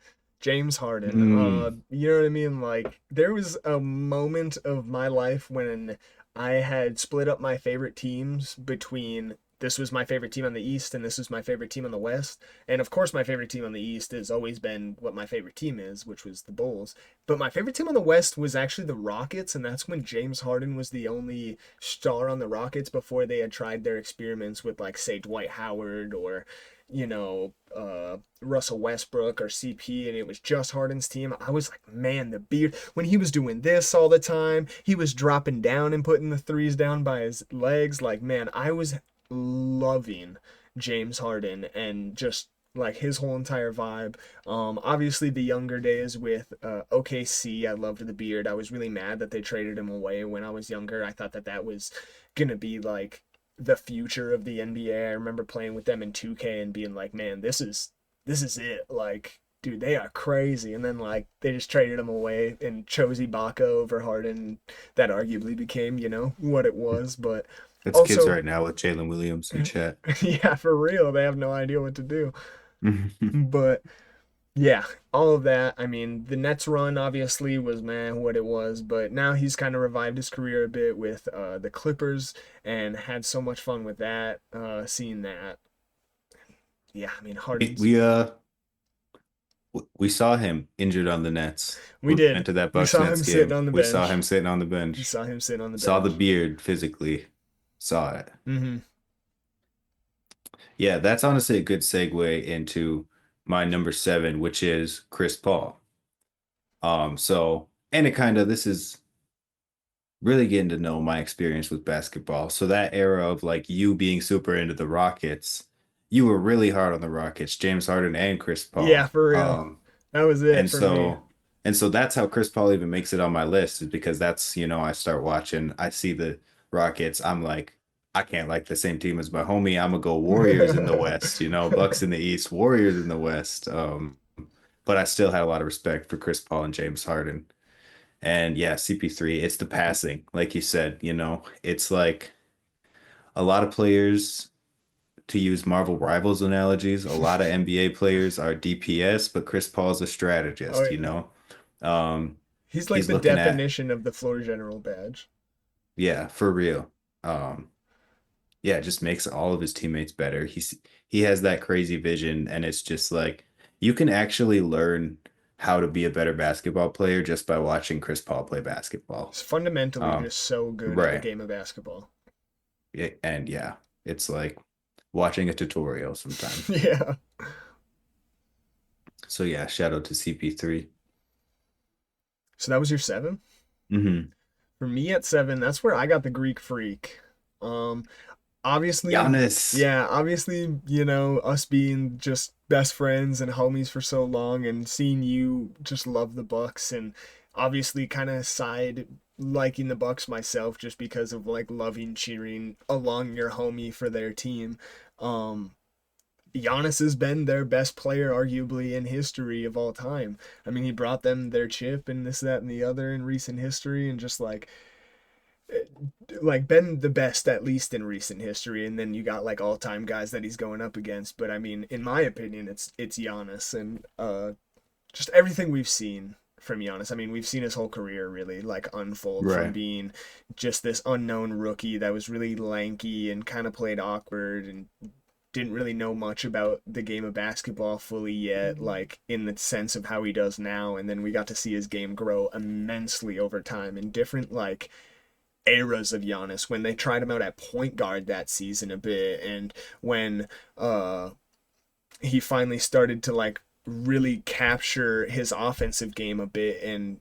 James Harden. Mm, You know what I mean? Like there was a moment of my life when I had split up my favorite teams between this was my favorite team on the East and this was my favorite team on the West. And of course my favorite team on the East has always been what my favorite team is, which was the Bulls. But my favorite team on the West was actually the Rockets, and that's when James Harden was the only star on the Rockets before they had tried their experiments with like say Dwight Howard or Russell Westbrook or CP, and it was just Harden's team. I was like, man, the beard, when he was doing this all the time, he was dropping down and putting the threes down by his legs. Like, man, I was loving James Harden and just like his whole entire vibe. Obviously the younger days with OKC, I loved the beard. I was really mad that they traded him away when I was younger. I thought that that was gonna be like the future of the NBA. I remember playing with them in 2K and being like, man, this is it. Like, dude, they are crazy. And then like they just traded him away and chose Ibaka over Harden. That arguably became, what it was. But That's kids also, right now with Jalen Williams in chat. yeah, for real, they have no idea what to do. But yeah, all of that. I mean, the Nets run obviously was man what it was, but now he's kind of revived his career a bit with the Clippers and had so much fun with that. Seeing that, yeah, I mean we Harden's. we uh we saw him injured on the Nets. We We did. went to that We Bucks saw Nets him sitting game. on the We saw bench. him sitting on the We bench. saw him sitting on the Saw the bench. beard physically. Saw it. Hmm. Yeah, that's honestly a good segue into my number seven, which is Chris Paul. So and it kind of this is really getting to know my experience with basketball. So that era of like you being super into the Rockets, you were really hard on the Rockets, James Harden and Chris Yeah, Paul. for real. That was it And for me. so that's how Chris Paul even makes it on my list is because that's, I start watching, I see the Rockets, I'm like, I can't like the same team as my homie. I'm gonna go Warriors in the West, Bucks in the East, Warriors in the West. But I still had a lot of respect for Chris Paul and James Harden. And yeah, CP3, it's the passing, like you said, it's like a lot of players, to use Marvel Rivals analogies, a lot of NBA players are DPS, but Chris Paul's a Oh, strategist. Um, he's like he's the looking at, definition of the floor general badge. yeah, for real. Um, yeah, it just makes all of his teammates better. He has that crazy vision, and it's just like you can actually learn how to be a better basketball player just by watching Chris Paul play basketball. He's fundamentally Um, just so good at the right. game of basketball. And yeah, it's like watching a tutorial sometimes. Yeah. So yeah, shout out to CP3. So that was your seven? Mm-hmm. For me at seven, that's where I got the Greek Freak. Um, obviously, Giannis. yeah, obviously, us being just best friends and homies for so long and seeing you just love the Bucks and obviously kind of side liking the Bucks myself just because of like loving cheering along your homie for their team. Um, Giannis has been their best player, arguably, in history of all time. I mean, he brought them their chip and this, that, and the other in recent history, and just like been the best at least in recent history. And then you got like all time guys that he's going up against. But I mean, in my opinion, it's Giannis and just everything we've seen from Giannis. I mean, we've seen his whole career really like unfold from Right. being just this unknown rookie that was really lanky and kind of played awkward and didn't really know much about the game of basketball fully yet, like in the sense of how he does now. And then we got to see his game grow immensely over time in different like eras of Giannis when they tried him out at point guard that season a bit and when he finally started to like really capture his offensive game a bit and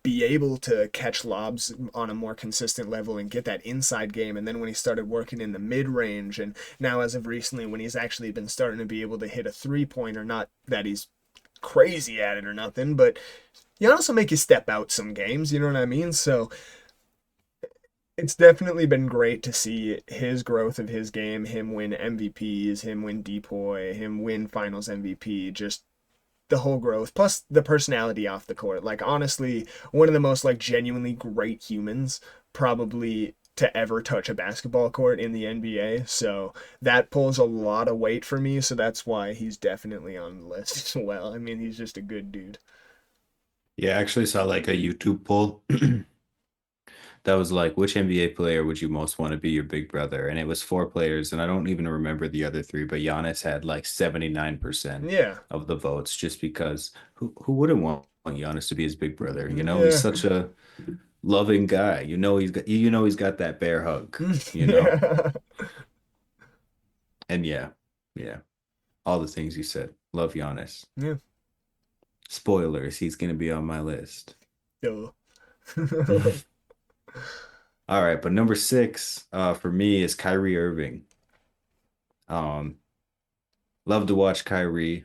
be able to catch lobs on a more consistent level and get that inside game. And then when he started working in the mid range, and now as of recently, when he's actually been starting to be able to hit a 3 pointer, not that he's crazy at it or nothing, but Giannis will make you step out some games, you know what I mean? So it's definitely been great to see his growth of his game, him win MVPs, him win Depoy, him win Finals MVP, just the whole growth plus the personality off the court. Like honestly, one of the most like genuinely great humans probably to ever touch a basketball court in the NBA. So that pulls a lot of weight for me, so that's why he's definitely on the list as well. I mean, he's just a good dude. Yeah, I actually saw like a YouTube poll that was like, which NBA player would you most want to be your big brother? And it was four players, and I don't even remember the other three, but Giannis had like 79% Yeah. of the votes just because who wouldn't want Giannis to be his big brother? He's Yeah. such a loving guy. He's got that bear hug. Yeah. And yeah, yeah, all the things you said. Love Giannis. Yeah. Spoilers, he's gonna be on my list. Yo. All right, but number six for me is Kyrie Irving. Um, Love to watch Kyrie.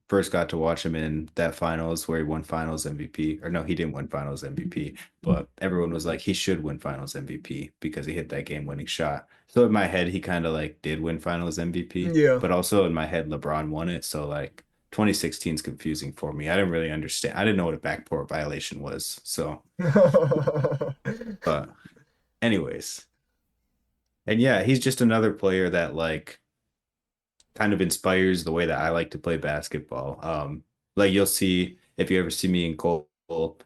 First got to watch him in that finals where he won Finals MVP. Or no, he didn't win Finals MVP, but everyone was like he should win Finals MVP because he hit that game-winning shot. So in my head, he kind of like did win Finals MVP, Yeah. but also in my head, LeBron won it. So like 2016 is confusing for me. I didn't really understand. I didn't know what a backcourt violation was. So, but anyways, and yeah, he's just another player that like kind of inspires the way that I like to play basketball. Like you'll see if you ever see me and Cole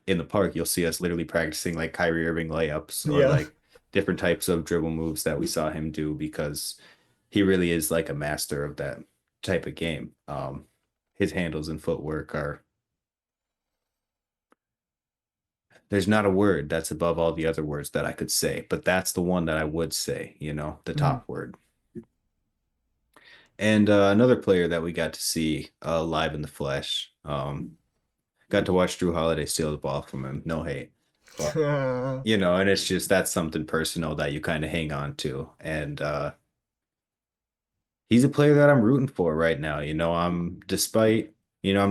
in the park, you'll see us literally practicing like Kyrie Irving layups or Yeah. like different types of dribble moves that we saw him do because he really is like a master of that type of game. His handles and footwork are there's not a word that's above all the other words that I could say, but that's the one that I would say, the Mhm. top word. And another player that we got to see live in the flesh. Got to watch Drew Holiday steal the ball from him. No hate. But, and it's just that's something personal that you kind of hang on to. And he's a player that I'm rooting for right now. I'm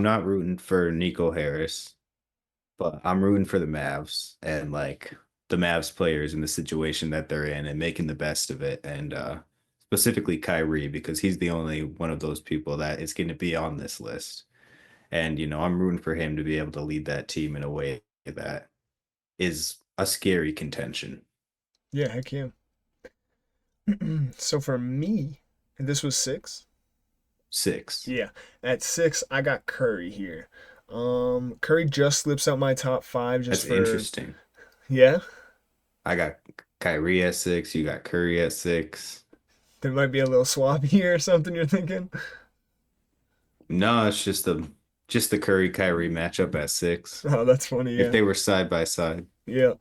not rooting for Nico Harris, but I'm rooting for the Mavs and like the Mavs players in the situation that they're in and making the best of it. And specifically Kyrie, because he's the only one of those people that is going to be on this list. And, I'm rooting for him to be able to lead that team in a way that is a scary contention. Yeah, heck yeah. So for me, and this was six. Six. Yeah, at six, I got Curry here. Curry just slips out my top five just That's for interesting. yeah. I got Kyrie at six. You got Curry at six. There might be a little swap here or something. You're thinking? No, it's just the Curry Kyrie matchup at six. Oh, that's funny. If Yeah, they were side by side. yeah.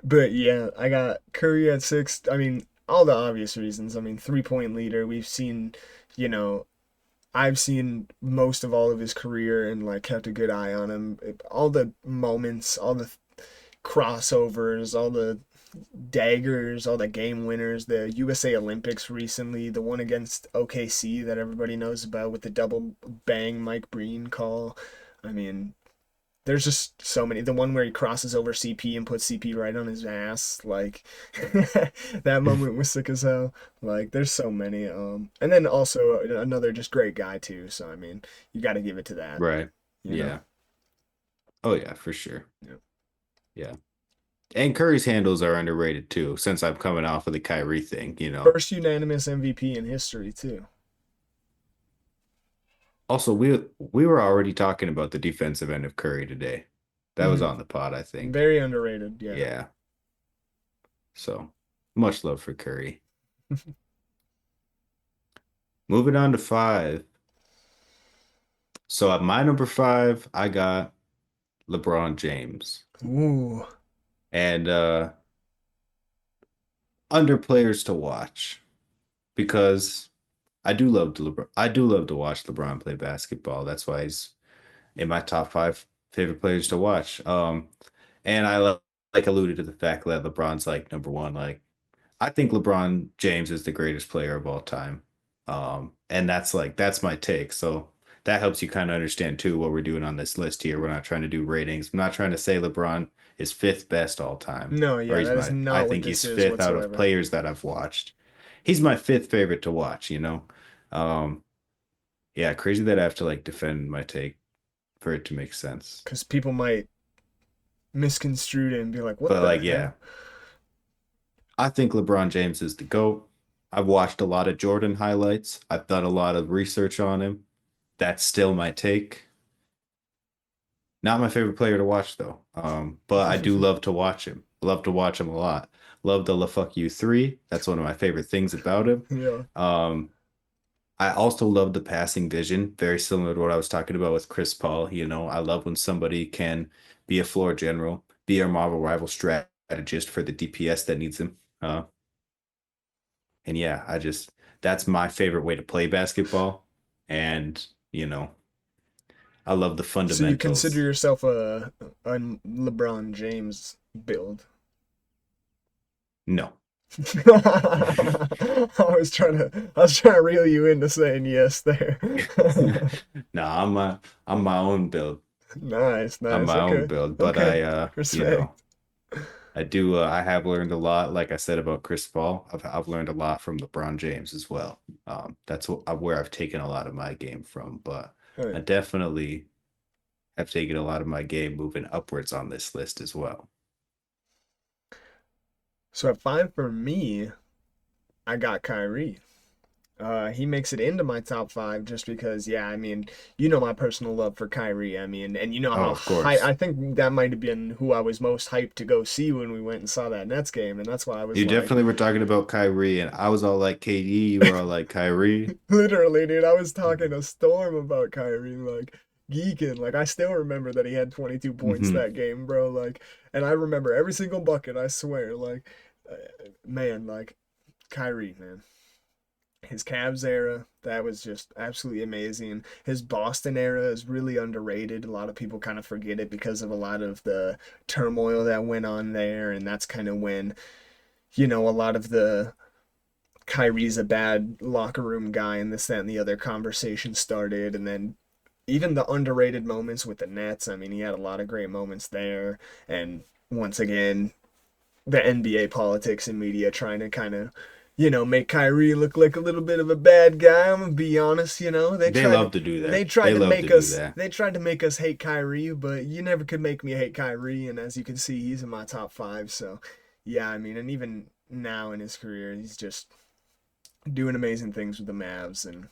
But yeah, I got Curry at six. I mean, all the obvious reasons. I mean, 3-point leader. We've seen, you know, I've seen most of all of his career and like kept a good eye on him. All the moments, all the crossovers, all the daggers, all the game winners, the USA Olympics recently, the one against OKC that everybody knows about with the double bang Mike Breen call. I mean, there's just so many. The one where he crosses over CP and puts CP right on his ass, like that moment was sick as hell. Like there's so many. And then also another just great guy too. So I mean, you got to give it to that. Right. You know. Yeah. Oh yeah, for sure. Yeah. Yeah. And Curry's handles are underrated too, since I'm coming off of the Kyrie thing. First unanimous MVP in history too. Also, we were already talking about the defensive end of Curry today. That was Hmm. on the pod, I think. Very underrated. Yeah. Yeah. So much love for Curry. Moving on to five. So at my number five, I got LeBron James. Ooh. And under players to watch because I do love to watch LeBron play basketball. That's why he's in my top five favorite players to watch. And like alluded to the fact that LeBron's like number one. Like I think LeBron James is the greatest player of all time. And that's my take. So that helps you kind of understand too what we're doing on this list here. We're not trying to do ratings. I'm not trying to say LeBron is fifth best all time, No, or yeah, he's that is I not what think this he's is fifth out of whatsoever. players that I've watched. He's my fifth favorite to watch. Um, yeah, crazy that I have to like defend my take for it to make sense. Because people might misconstrue it and be like, what But the like, hell? yeah, I think LeBron James is the GOAT. I've watched a lot of Jordan highlights. I've done a lot of research on him. That's still my take. Not my favorite player to watch though. But I do love to watch him. Love to watch him a lot. Love the La Fuck You 3. That's one of my favorite things about him. Yeah. Um, I also love the passing vision, very similar to what I was talking about with Chris Paul. I love when somebody can be a floor general, be a Marvel rival strategist for the DPS that needs him. And yeah, that's my favorite way to play basketball. And, you know, I love the So you consider fundamentals. yourself a LeBron James build? No. I I was trying to reel you into saying yes there. No, I'm my own build. Nice, I'm nice. my own Okay, build, but okay. you Respect. know, I have learned a lot, like I said about Chris Paul. I've learned a lot from LeBron James as well. That's where I've taken a lot of my game from, but Oh, I yeah. definitely have taken a lot of my game moving upwards on this list as well. So at five for me, I got Kyrie. He makes it into my top five just because, yeah, I mean, you know my personal love for Kyrie. I mean, and you know Oh, how of high course. I think that might have been who I was most hyped to go see when we went and saw that Nets game, and that's why I was You like, definitely were talking about Kyrie, and I was all like KD, you were all like Kyrie. literally, dude, I was talking a storm about Kyrie, like geeking. Like I still remember that he had 22 points Hmm. that game, bro. Like, and I remember every single bucket. I swear, like, man, like Kyrie, man. His Cavs era, that was just absolutely amazing. His Boston era is really underrated. A lot of people kind of forget it because of a lot of the turmoil that went on there, and that's kind of when, a lot of the Kyrie's a bad locker room guy and this, that, and the other conversation started. And then even the underrated moments with the Nets, I mean, he had a lot of great moments there. And once again, the NBA politics and media trying to kind of, make Kyrie look like a little bit of a bad guy. I'm gonna be honest, They love to do that. They love to do that. they tried to make us hate Kyrie, but you never could make me hate Kyrie. And as you can see, he's in my top five. So, yeah, I mean, and even now in his career, he's just doing amazing things with the Mavs and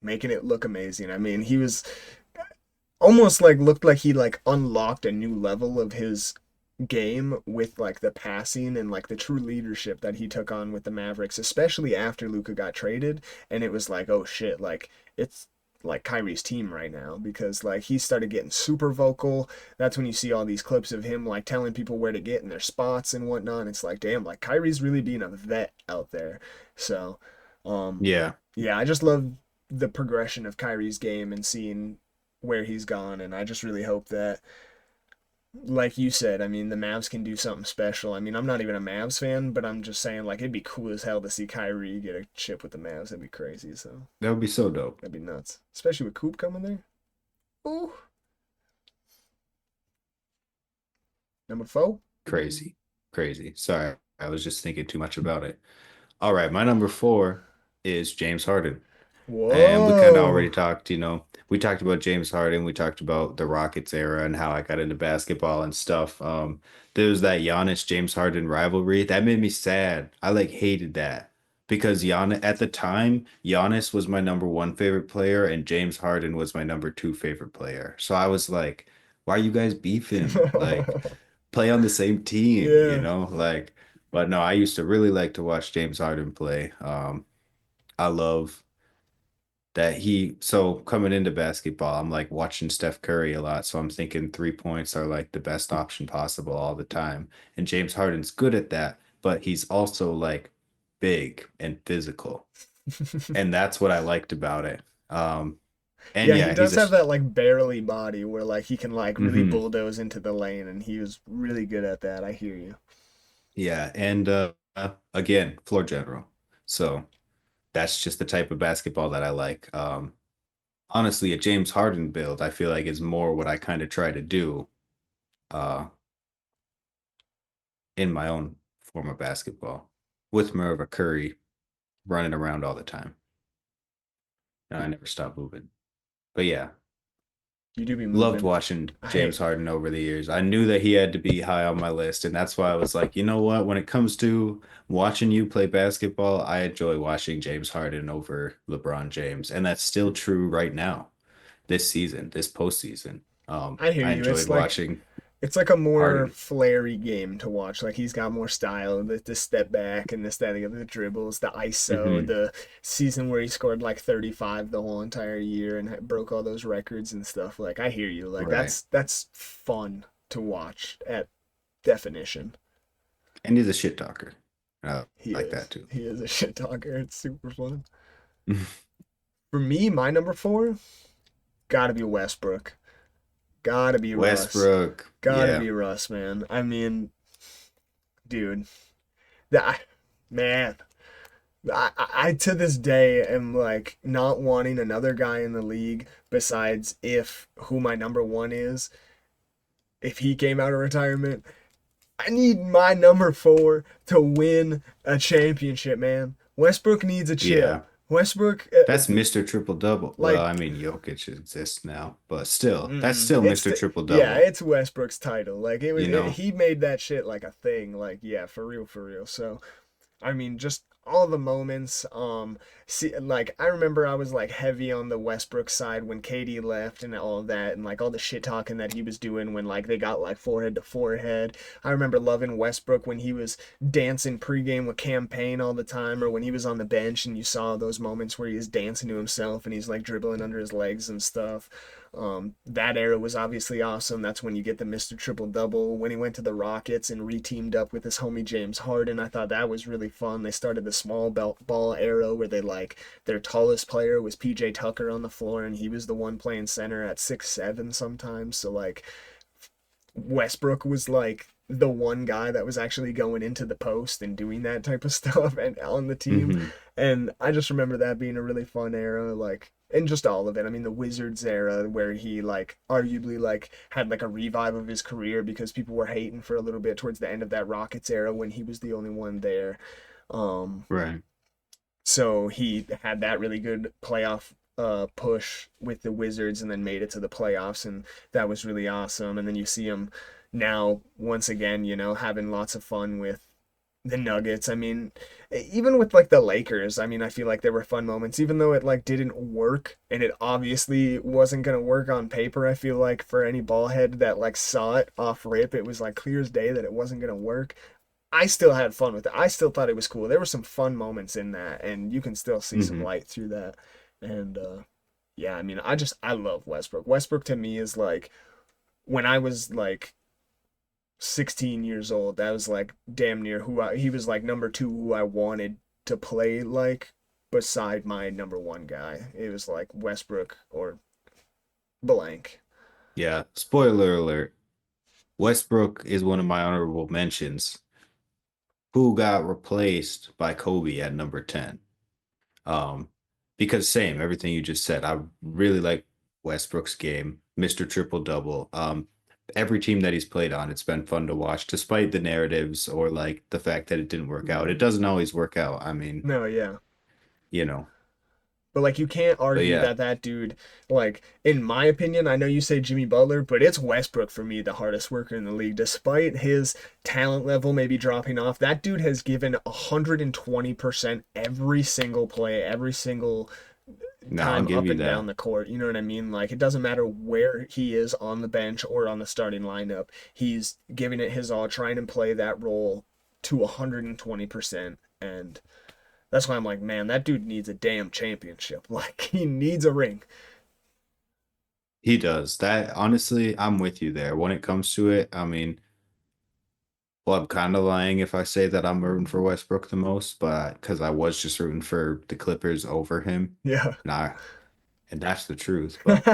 making it look amazing. I mean, he was almost like looked like he like unlocked a new level of his game with like the passing and like the true leadership that he took on with the Mavericks, especially after Luka got traded. And it was like, oh shit, like it's like Kyrie's team right now because like he started getting super vocal. That's when you see all these clips of him like telling people where to get in their spots and whatnot. And it's like, damn, like Kyrie's really being a vet out there. So, um, Yeah. yeah, I just love the progression of Kyrie's game and seeing where he's gone. And I just really hope that like you said, I mean, the Mavs can do something special. I mean, I'm not even a Mavs fan, but I'm just saying, like, it'd be cool as hell to see Kyrie get a chip with the Mavs. That'd be crazy. So That would be so dope. that'd be nuts, especially with Coop coming there. Ooh, number four. Crazy. Crazy. Sorry. I was just thinking too much about it. All right, my number four is James Harden. And we kind of Whoa. already talked, we talked about James Harden, we talked about the Rockets era and how I got into basketball and stuff. There was that Giannis James Harden rivalry. That made me sad. I like hated that because Giannis at the time, Giannis was my number one favorite player and James Harden was my number two favorite player. So I was like, why are you guys beefing? Like, play on the same team, Yeah. Like, but no, I used to really like to watch James Harden play. I love so coming into basketball, I'm like watching Steph Curry a lot. So I'm thinking 3 points are like the best option possible all the time. And James Harden's good at that, but he's also like big and physical. And that's what I liked about it. And Yeah, he yeah, he's does a have that like barely body where like he can like really mhm. bulldoze into the lane, and he was really good at that. I hear you. Yeah, and again, floor general. So that's just the type of basketball that I like. Honestly, a James Harden build, I feel like is more what I kind of try to do uh in my own form of basketball with Merva Curry running around all the time. And I never stop moving. But yeah, You do be loved moving. watching I James Harden over the years. I knew that he had to be high on my list, and that's why I was like, you know what? When it comes to watching you play basketball, I enjoy watching James Harden over LeBron James, and that's still true right now, this season, this postseason. I hear I you. enjoyed watching It's like a more Harden. flary game to watch. Like he's got more style, the step back and this, that, and the other, the dribbles, the ISO, Hmm. the season where he scored like 35 the whole entire year and broke all those records and stuff. Like I hear you. Like Right. that's fun to watch at definition. And he's a shit talker. I He like that is. too. He is a shit talker. It's super fun. For me, my number four, gotta be Westbrook. Gotta be Russ. Westbrook. Gotta Yeah. be Russ, man. I mean, dude, that man. I to this day am like not wanting another guy in the league besides if who my number one is. If he came out of retirement, I need my number four to win a championship, man. Westbrook needs a chip. Yeah. Westbrook, That's Mr. Triple Double. Well, like, I mean, Jokic exists now, but still, that's mm-mm. still Mr. Triple Yeah, Double. it's Westbrook's title. Like it was, You know. he made that shit like a thing. Like, yeah, for real, for real. So I mean, just all the moments. See, like I remember I was like heavy on the Westbrook side when KD left and all of that, and like all the shit talking that he was doing when like they got like forehead to forehead. I remember loving Westbrook when he was dancing pregame with campaign all the time, or when he was on the bench and you saw those moments where he was dancing to himself and he's like dribbling under his legs and stuff. That era was obviously awesome. That's when you get the Mr. Triple Double. When he went to the Rockets and reteamed up with his homie James Harden, I thought that was really fun. They started the small ball era where they like their tallest player was PJ Tucker on the floor and he was the one playing center at 6'7" sometimes. So like Westbrook was like the one guy that was actually going into the post and doing that type of stuff and on the team. Hmm. And I just remember that being a really fun era, like and just all of it. I mean, the Wizards era where he like arguably like had like a revive of his career because people were hating for a little bit towards the end of that Rockets era when he was the only one there. Um, Right. so he had that really good playoff push with the Wizards and then made it to the playoffs and that was really awesome. And then you see him now once again, you know, having lots of fun with the Nuggets. I mean, even with like the Lakers, I mean, I feel like there were fun moments, even though it like didn't work and it obviously wasn't gonna work on paper. I feel like for any ball head that like saw it off rip, it was like clear as day that it wasn't gonna work. I still had fun with it. I still thought it was cool. There were some fun moments in that, and you can still see some Hmm. light through that. And yeah, I mean, I love Westbrook. Westbrook to me is like when I was like 16 years old, that was like damn near he was like number two who I wanted to play like beside my number one guy. It was like Westbrook or blank. Yeah. Spoiler alert. Westbrook is one of my honorable mentions. Who got replaced by Kobe at number 10? Um, because same, everything you just said. I really like Westbrook's game, Mr. Triple Double. Every team that he's played on, it's been fun to watch, despite the narratives or like the fact that it didn't work out. It doesn't always work out. I mean, No, yeah. you know, But like you can't but argue yeah, that that dude, like in my opinion, I know you say Jimmy Butler, but it's Westbrook for me, the hardest worker in the league. Despite his talent level maybe dropping off, that dude has given 120% every single play, every single no, I'll time give up you and down that. the court. You know what I mean? Like it doesn't matter where he is on the bench or on the starting lineup. He's giving it his all, trying to play that role to 120%. And that's why I'm like, man, that dude needs a damn championship. Like he needs a ring. He does. That honestly, I'm with you there. When it comes to it, I mean, well, I'm kind of lying if I say that I'm rooting for Westbrook the most, but because I was just rooting for the Clippers over him, Yeah. and and that's the truth. But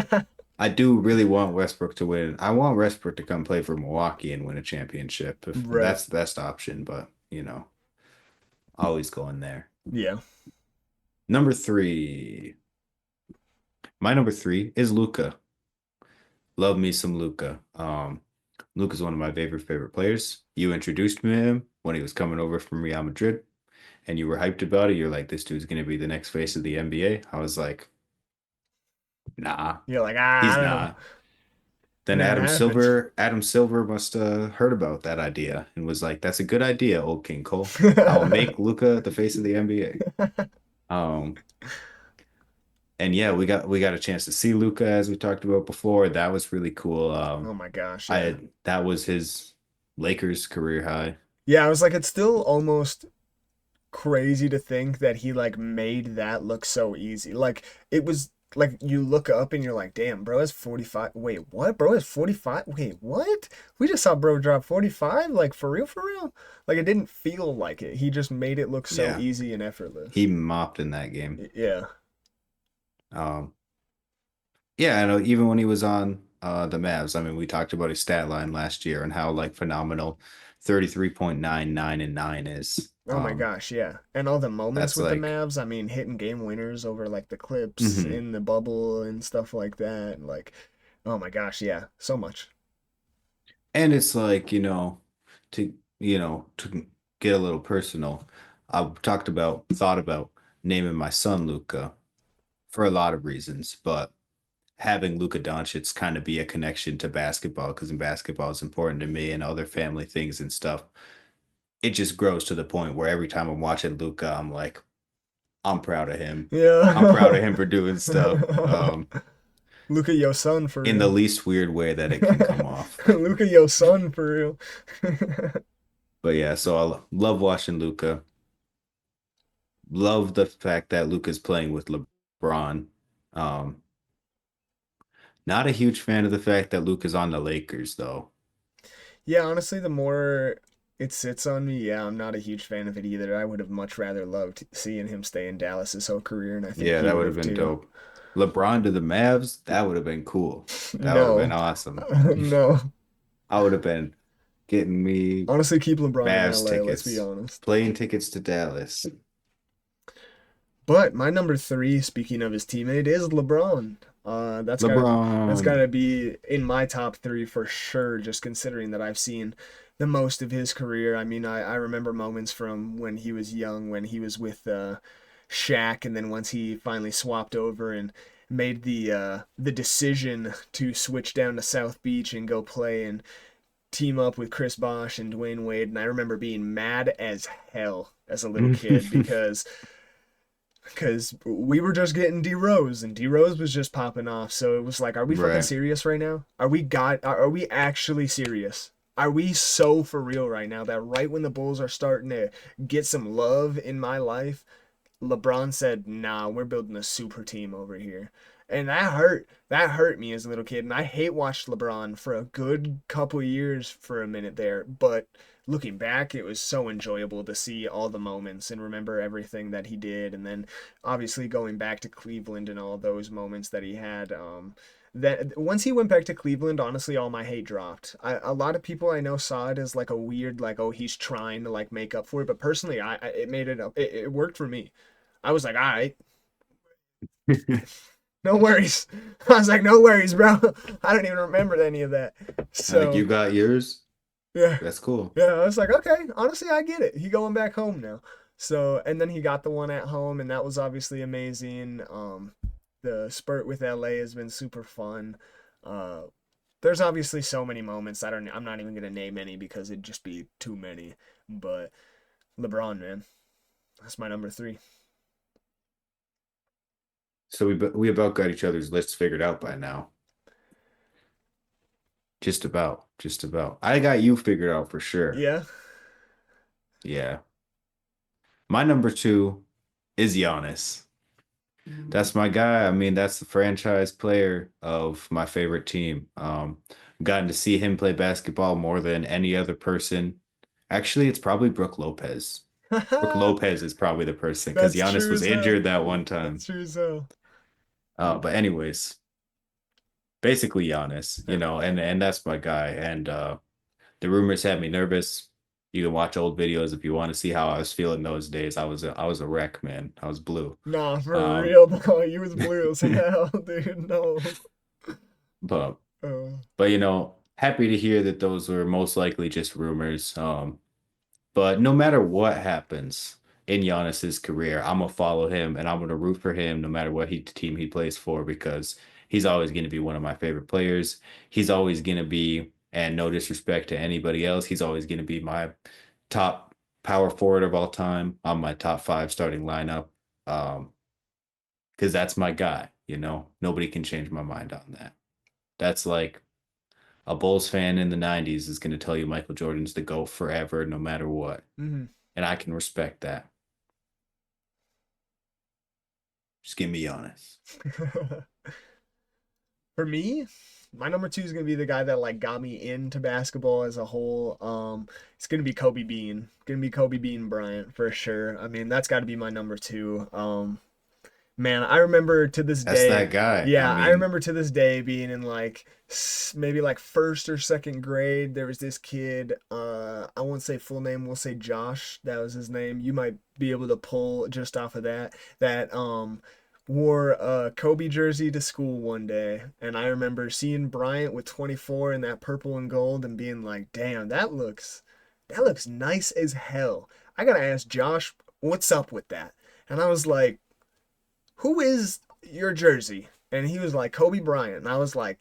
I do really want Westbrook to win. I want Westbrook to come play for Milwaukee and win a championship if Right. that's the best option, but always going there. Yeah. Number three. My number three is Luca. Love me some Luca. Luca's one of my favorite players. You introduced me to him when he was coming over from Real Madrid, and you were hyped about it. You're like, this dude's gonna be the next face of the NBA. I was like, nah, You're like, ah, I he's don't know. not. And Then then it happened. Adam Silver must have heard about that idea and was like, "That's a good idea, old King Cole. I will make Luca the face of the NBA." Um, and yeah, we got a chance to see Luca as we talked about before. That was really cool. Oh my gosh, I yeah. had, that was his Lakers career high. Yeah, I was like, it's still almost crazy to think that he like made that look so easy. Like it was like you look up and you're like, damn, bro has 45. Wait, what? Bro has 45? Wait, what? We just saw bro drop 45? Like for real, for real? Like it didn't feel like it. He just made it look so Yeah, easy and effortless. he mopped in that game. Yeah. Um, yeah, I know even when he was on the Mavs, I mean, we talked about his stat line last year and how like phenomenal 33.99 and 9 is. Oh my gosh, yeah. And all the moments That's with the like, Mavs, I mean, hitting game winners over like the Clips mhm. in the bubble and stuff like that. Like, oh my gosh, yeah, so much. And it's like, to get a little personal, I've thought about naming my son Luca for a lot of reasons, but having Luka Doncic kind of be a connection to basketball because in basketball is important to me and other family things and stuff. It just grows to the point where every time I'm watching Luka, I'm like, I'm proud of him. I'm proud Yeah. of him for doing stuff. Look at your son for In the real. least weird way that it can come off. Look at your son for real. But yeah, so love watching Luka. Love the fact that Luka's playing with LeBron. Um, Not a huge fan of the fact that Luka's on the Lakers, though. Yeah, honestly, the more it sits on me, yeah, I'm not a huge fan of it either. I would have much rather loved seeing him stay in Dallas his whole career, and I think Yeah, he that would would have have been too. dope. LeBron to the Mavs, that would have been cool. That would have been No, awesome. no. I would have been getting me Honestly, keep LeBron in Mavs LA, let's be tickets, honest. plane tickets to Dallas. But my number three, speaking of his teammate, is LeBron. That's LeBron. gotta be in my top three for sure, just considering that I've seen the most of his career. I mean, I remember moments from when he was young, when he was with Shaq, and then once he finally swapped over and made the decision to switch down to South Beach and go play and team up with Chris Bosh and Dwayne Wade. And I remember being mad as hell as a little kid because we were just getting D Rose and D Rose was just popping off. So it was like, are we fucking Right. serious right now? Are we actually serious? Are we so for real right now that right when the Bulls are starting to get some love in my life, LeBron said, "Nah, we're building a super team over here." And that hurt. That hurt me as a little kid. And I hate watched LeBron for a good couple years for a minute there. But looking back, it was so enjoyable to see all the moments and remember everything that he did. And then obviously going back to Cleveland and all those moments that he had. That once he went back to Cleveland, honestly, all my hate dropped. A lot of people I know saw it as like a weird, like, oh, he's trying to like make up for it. But personally, it made it up. It worked for me. I was like, all right, no worries. I was like, no worries, bro. I don't even remember any of that. Like you So got yours? yeah, That's cool. yeah. I was like, okay. Honestly, I get it. He going back home now. So and then he got the one at home, and that was obviously amazing. The spurt with LA has been super fun. Uh, there's obviously so many moments. I'm not even gonna name any because it'd just be too many. But LeBron, man, that's my number three. So we about got each other's lists figured out by now. Just about, just about. I got you figured out for sure. Yeah. Yeah. My number two is Giannis. That's my guy. I mean, that's the franchise player of my favorite team. Gotten to see him play basketball more than any other person. Actually, it's probably Brooke Lopez. Brooke Lopez is probably the person because That's Giannis true was as hell. injured that one time. That's true as hell. But anyways, basically Giannis, Yeah. and that's my guy. And the rumors had me nervous. You can watch old videos if you want to see how I was feeling those days. I was a wreck, man. I was blue. Nah, for Um, real though. You was blue as hell, dude. No. but Uh, happy to hear that those were most likely just rumors. But no matter what happens in Giannis's career, I'm gonna follow him and I'm gonna root for him no matter what team he plays for because he's always gonna be one of my favorite players. He's always gonna be, and no disrespect to anybody else, he's always gonna be my top power forward of all time on my top five starting lineup. Um, because that's my guy, Nobody can change my mind on that. That's like a Bulls fan in the 90s is going to tell you Michael Jordan's the GOAT forever, no matter what. mhm. And I can respect that. Just give me honest. For me, my number two is gonna be the guy that like got me into basketball as a whole. It's gonna be Kobe Bean. Gonna be Kobe Bean Bryant for sure. I mean, that's got to be my number two. Man, I remember to this That's day, that guy. I yeah, I mean, remember to this day being in like maybe like first or second grade. There was this kid, I won't say full name, we'll say Josh. That was his name. You might be able to pull just off of that. That wore a Kobe jersey to school one day, and I remember seeing Bryant with 24 in that purple and gold and being like, "Damn, that looks nice as hell." I gotta ask Josh, what's up with that? And I was like, who is your jersey? And he was like, Kobe Bryant. And I was like,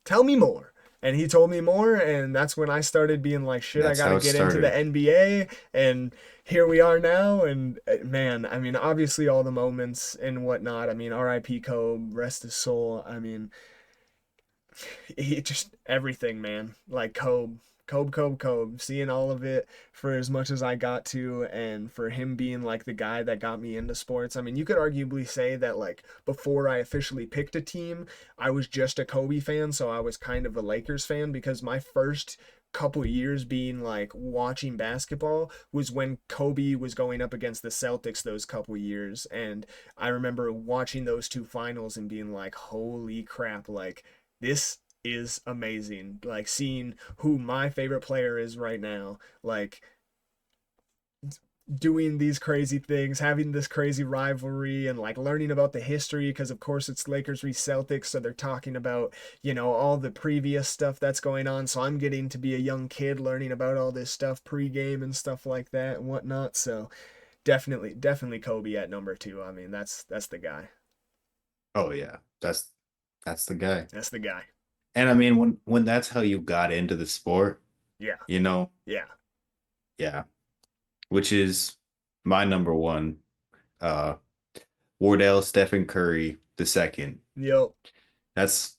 tell me more. And he told me more, and that's when I started being like, shit, I that's got to how it get into the started. NBA. And here we are now. And man, I mean, obviously, all the moments and whatnot. I mean, RIP Kobe, rest his soul. I mean, he just everything, man. Like Kobe, seeing all of it for as much as I got to, and for him being like the guy that got me into sports. I mean, you could arguably say that like before I officially picked a team, I was just a Kobe fan, so I was kind of a Lakers fan because my first couple years being like watching basketball was when Kobe was going up against the Celtics those couple years, and I remember watching those two finals and being like, holy crap, like this is amazing. Like seeing who my favorite player is right now, like doing these crazy things, having this crazy rivalry, and like learning about the history because, of course, it's Lakers v Celtics. So they're talking about, all the previous stuff that's going on. So I'm getting to be a young kid learning about all this stuff pregame and stuff like that and whatnot. So definitely, definitely Kobe at number two. I mean, that's the guy. Oh yeah, that's the guy. That's the guy. And I mean, when that's how you got into the sport, Yeah. you know, Yeah. yeah, which is my number one, uh, Wardell Stephen Curry the second. Yep. That's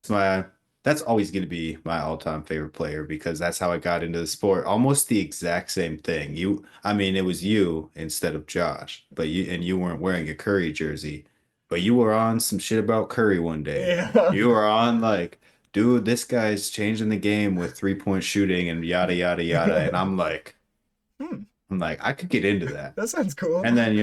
my that's always going to be my all-time favorite player because that's how I got into the sport. Almost the exact same thing. I mean, it was you instead of Josh, but you weren't wearing a Curry jersey, but you were on some shit about Curry one day. Yeah. You were on like, dude, this guy's changing the game with three-point shooting and yada yada yada, and Hmm. I'm like, I could get into that. That sounds cool. And then,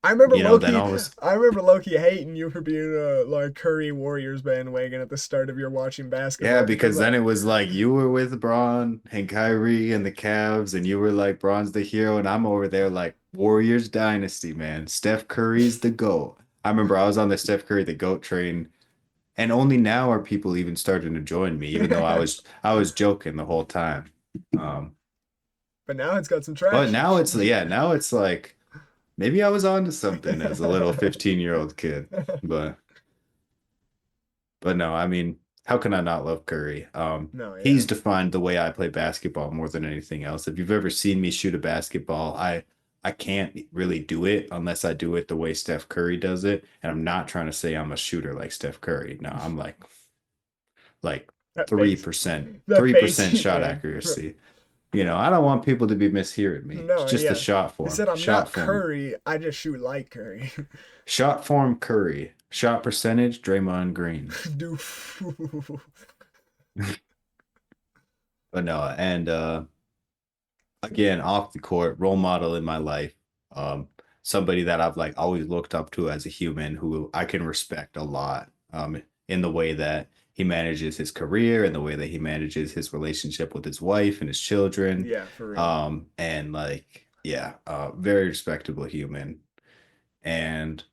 I remember then Loki. all of us. I remember Loki hating you for being a like Curry Warriors bandwagon at the start of your watching Yeah, basketball because because then it was like you were with Braun and Kyrie and the Cavs, and you were like Braun's the hero, and I'm over there like Warriors dynasty, man. Steph Curry's the GOAT. I remember I was on the Steph Curry the GOAT train, and only now are people even starting to join me, even though I was joking the whole time. Um, but now it's got some but traction. now it's like maybe I was onto something as a little 15-year-old kid, but. But no, I mean, how can I not love Curry? No, yeah. He's defined the way I play basketball more than anything else. If you've ever seen me shoot a basketball, I can't really do it unless I do it the way Steph Curry does it. And I'm not trying to say I'm a shooter like Steph Curry. No, I'm like That face. 3%, That face 3% you shot made. accuracy. I don't want people to be mishearing me. It's No, just the yeah. shot He form. said I'm Shot not form. Curry, I just shoot like Curry. Shot form Curry. Shot percentage Draymond Green. Doof. But no, and again, off the court, role model in my life. Um, Somebody that I've like always looked up to as a human who I can respect a lot, in the way that he manages his career and the way that he manages his relationship with his wife and his children. Yeah, for real. And like, yeah, very respectable human. And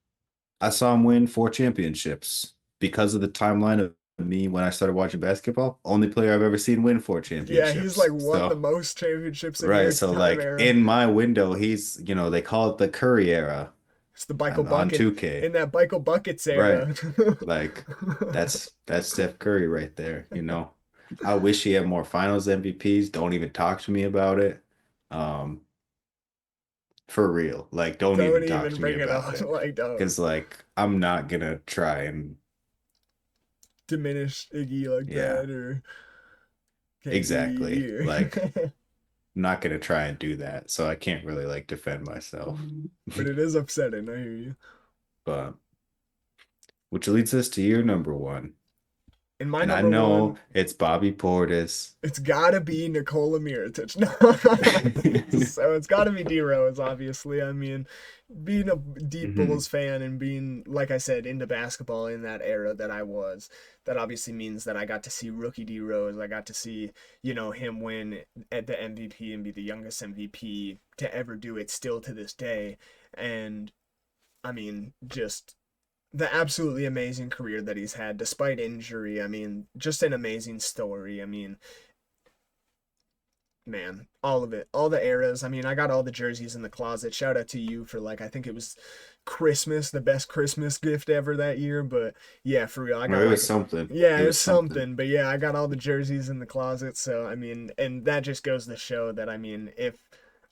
I saw him win 4 championships because of the timeline of me when I started watching basketball. Only player I've ever seen win four Yeah, he's like championships. won the So most championships in right. his So time like era. in my window, they call it the Curry era It's the Michael on Bucket 2K. in that Michael Buckets Right. era. Like that's Steph Curry right there. I wish he had more finals MVPs. Don't even talk to me about it. Um, for real. Like don't Don't even talk even to me bring it about up. it. Like, don't 'Cause like I'm not gonna try and diminish Iggy like yeah, that or exactly. KD Like or. I'm not gonna try and do that. So I can't really like defend myself. But it is upsetting. I hear you. But which leads us to your number one. And my And I number know one, it's Bobby Portis. it's gotta be Nikola Mirotic. No. So it's gotta be D Rose, obviously. I mean, being a deep Mhm. Bulls fan and being, like I said, into basketball in that era that I was, that obviously means that I got to see rookie D Rose. I got to see, him win at the MVP and be the youngest MVP to ever do it still to this day. And I mean, just the absolutely amazing career that he's had despite injury. I mean, just an amazing story. I mean, man, all of it, all the eras. I mean, I got all the jerseys in the closet. Shout out to you for like, I think it was Christmas, the best Christmas gift ever that year. But yeah, for real, I Well, got it was like, something. yeah, It it was was something. something. But yeah, I got all the jerseys in the closet. So I mean, and that just goes to show that, I mean, if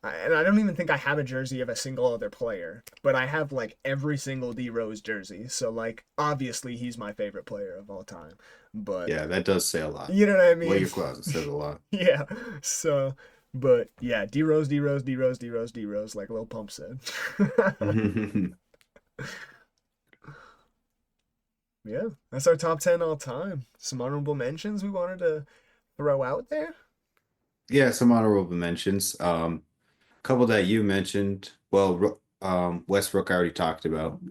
and I don't even think I have a jersey of a single other player, but I have like every single D Rose jersey. So like, obviously he's my favorite player of all time. But Yeah, that does say a lot. you know what I Well, mean? your closet says a lot. Yeah. So, but yeah, D Rose, D Rose, D Rose, D Rose, D Rose, like Lil Pump said. Yeah, that's our top 10 all time. Some honorable mentions we wanted to throw out there. Yeah, some honorable mentions. Couple that you mentioned. Well, Westbrook I already talked about.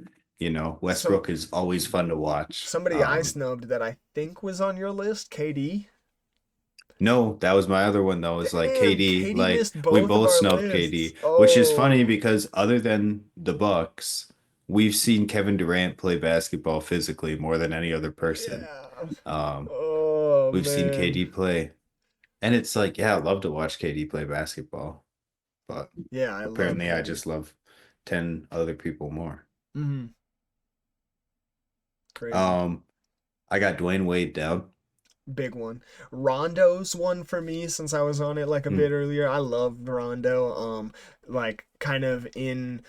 Some Westbrook is always fun to watch. somebody I snubbed that I think was on your list, KD. No, that was my other one though. Is like Damn, KD. KD Like missed we both of both our snubbed lists. KD, which is funny Oh, because other than the Bucks, we've seen Kevin Durant play basketball physically more than any other person. yeah. Um, Oh we've seen man. KD play, and it's like, yeah, I love to watch KD play basketball, but Yeah, I love apparently I KD. just love 10 other people more. Hmm. Crazy. Um, I got Dwayne Wade down. Big one. Rondo's one for me since I was on it like a bit earlier. I love Rondo. Like kind of in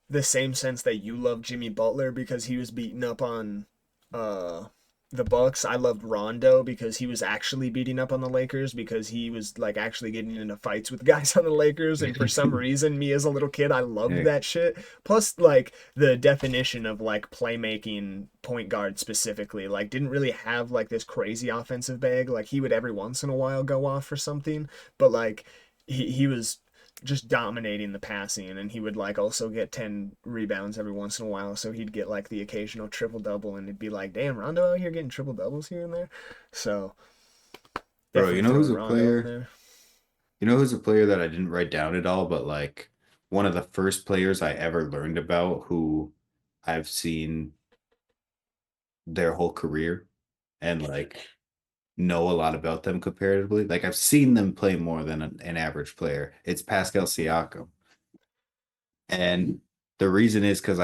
the same sense that you love Jimmy Butler because he was beating up on uh the Bucks. I loved Rondo because he was actually beating up on the Lakers because he was like actually getting into fights with guys on the Lakers, and for some reason me as a little kid I loved Hey, that shit. Plus like the definition of like playmaking point guard specifically like didn't really have like this crazy offensive bag. Like he would every once in a while go off for something, but like he was just dominating the passing, and he would like also get 10 rebounds every once in a while, so he'd get like the occasional triple double, and it'd be like, damn, Rondo out here getting triple doubles here and there. So bro, definitely throwing Rondo in there. you know who's a player that I didn't write down at all, but like one of the first players I ever learned about who I've seen their whole career and like know a lot about them comparatively. Like I've seen them play more than an average player. It's Pascal Siakam. And the reason is because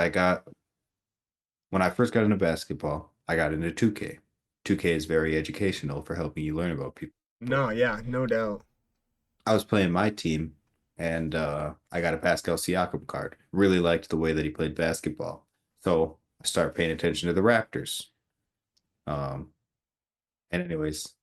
when I first got into basketball, I got into 2K. 2K is very educational for helping you learn about people. No, yeah, no doubt. I was playing my team and I got a Pascal Siakam card. Really liked the way that he played basketball. So I started paying attention to the Raptors. Um, and anyways,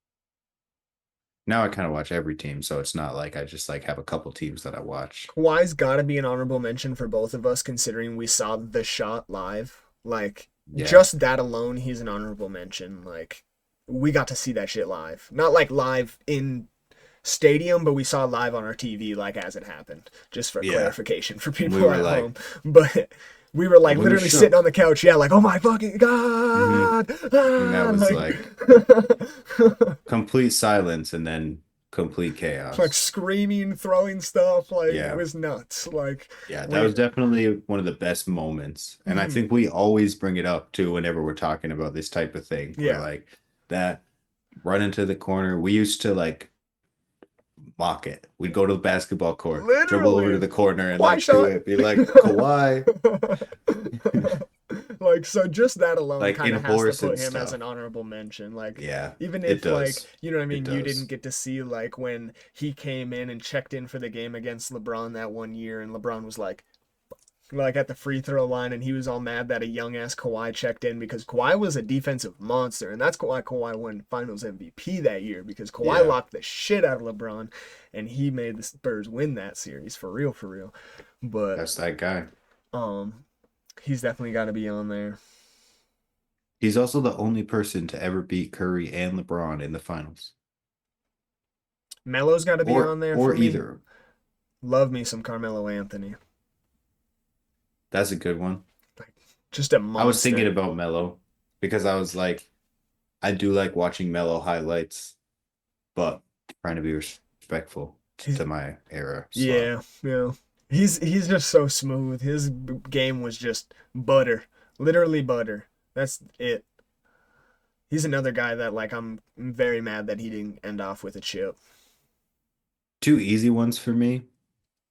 now I kind of watch every team, so it's not like I just like have a couple teams that I watch. Kawhi's got to be an honorable mention for both of us, considering we saw the shot live. Like, Yeah. just that alone, he's an honorable mention. Like, we got to see that shit live. Not like live in stadium, but we saw it live on our TV like as it happened. Just for Yeah. clarification for We people were at like, home. But we were like we were literally sitting shook. on the couch, yeah, like, oh my fucking Hmm. god, And that ah, was like like complete silence and then complete like chaos. screaming, throwing stuff, like it Yeah. was nuts. Like Yeah, that we was definitely one of the best moments. And I mm, think we always bring it up too whenever we're talking about this type of thing. We're yeah, like that run into the corner. We used to like mock it. We'd go to the basketball court, dribble over to literally the corner and Kawhi like do shot. it. Be like, Kawhi. Like so just that alone Like kind in of has to horse put and him as stuff. an honorable mention. Like Yeah, even it if like does. you know what I It mean, you didn't does. get to see like when he came in and checked in for the game against LeBron that one year, and LeBron was like at the free throw line, and he was all mad that a young ass Kawhi checked in because Kawhi was a defensive monster, and that's why Kawhi won Finals MVP that year because Kawhi Yeah, locked the shit out of LeBron, and he made the Spurs win that series for real, for real. But that's that guy. um, he's definitely got to be on there. He's also the only person to ever beat Curry and LeBron in the finals, Melo's got to be on there for or me. either. Love me some Carmelo Anthony. That's a good one. Like, just a I was thinking monster. about Melo because I was like, I do like watching Melo highlights, but trying to be respectful He's, to my era. So yeah, yeah. He's just so smooth. His game was just butter, literally butter. That's it. He's another guy that like I'm very mad that he didn't end off with a chip. two easy ones for me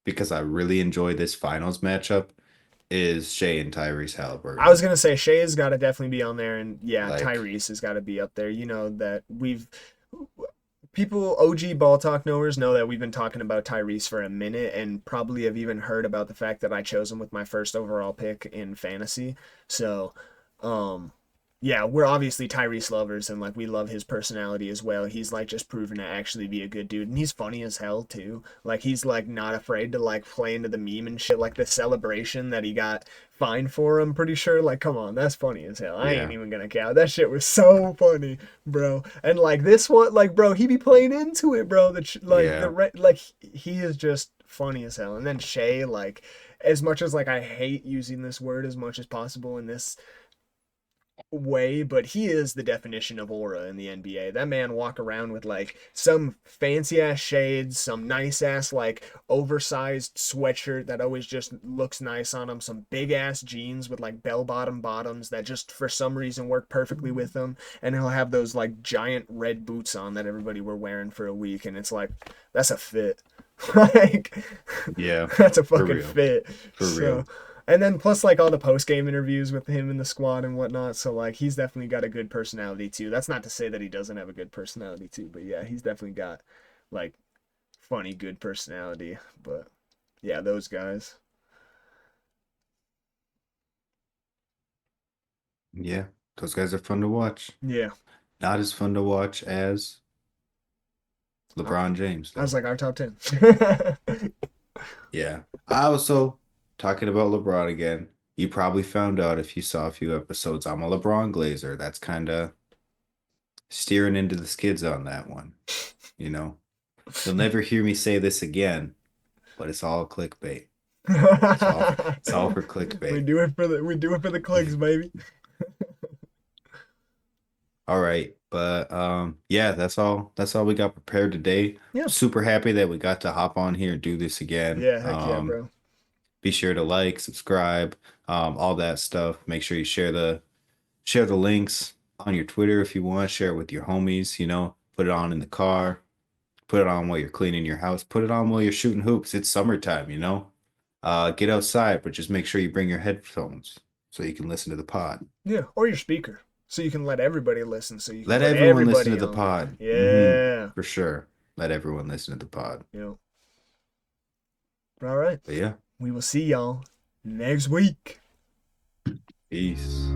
because I really enjoy this finals matchup is Shea and Tyrese I was Halliburton. gonna say Shea's got to definitely be on there, and yeah, Like, Tyrese has got to be up there. You know that we've people OG ball talk knowers know that we've been talking about Tyrese for a minute, and probably have even heard about the fact that I chose him with my first overall pick in fantasy. So, um, yeah, we're obviously Tyrese lovers, and like we love his personality as well. He's like just proven to actually be a good dude, and he's funny as hell too. Like he's like not afraid to like play into the meme and shit. Like the celebration that he got fined for, I'm pretty sure. Like, come on, that's funny as hell. I ain't yeah, even gonna count. That shit was so funny, bro. And like this one, like bro, he be playing into it, bro. Like yeah, like he is just funny as hell. And then Shay, like, as much as like I hate using this word as much as possible in this way, but he is the definition of aura in the NBA. That man walk around with like some fancy ass shades, some nice ass like oversized sweatshirt that always just looks nice on him, some big ass jeans with like bell bottom bottoms that just for some reason work perfectly with him, and he'll have those like giant red boots on that everybody were wearing for a week, and it's like that's a fit. Like yeah, that's a for fucking real, fit. for So real. and then plus like all the post game interviews with him in the squad and whatnot. So like he's definitely got a good personality too. That's not to say that he doesn't have a good personality too, but yeah, he's definitely got like funny, good personality. But yeah, those guys. Yeah, those guys are fun to watch. Yeah. Not as fun to watch as I LeBron James, I was though. like our top 10. Yeah. I also, talking about LeBron again, you probably found out if you saw a few episodes, I'm a LeBron Glazer. That's kind of steering into the skids on that one. You know, you'll never hear me say this again, but it's all clickbait. It's all for clickbait. We do it for the clicks, baby. All right, but yeah, that's all we got prepared today. Yeah. Super happy that we got to hop on here and do this again. Yeah, heck yeah, bro. Be sure to like, subscribe, all that stuff. Make sure you share the links on your Twitter if you want. Share it with your homies. You know, put it on in the car. Put it on while you're cleaning your house. Put it on while you're shooting hoops. It's summertime. You know, get outside, but just make sure you bring your headphones so you can listen to the pod. Yeah, or your speaker. So you can let everybody listen so you can Let put everyone listen to everybody the on. pod. Yeah. For sure. Let everyone listen to the pod. You know. All right. But yeah, We will see y'all next week. peace.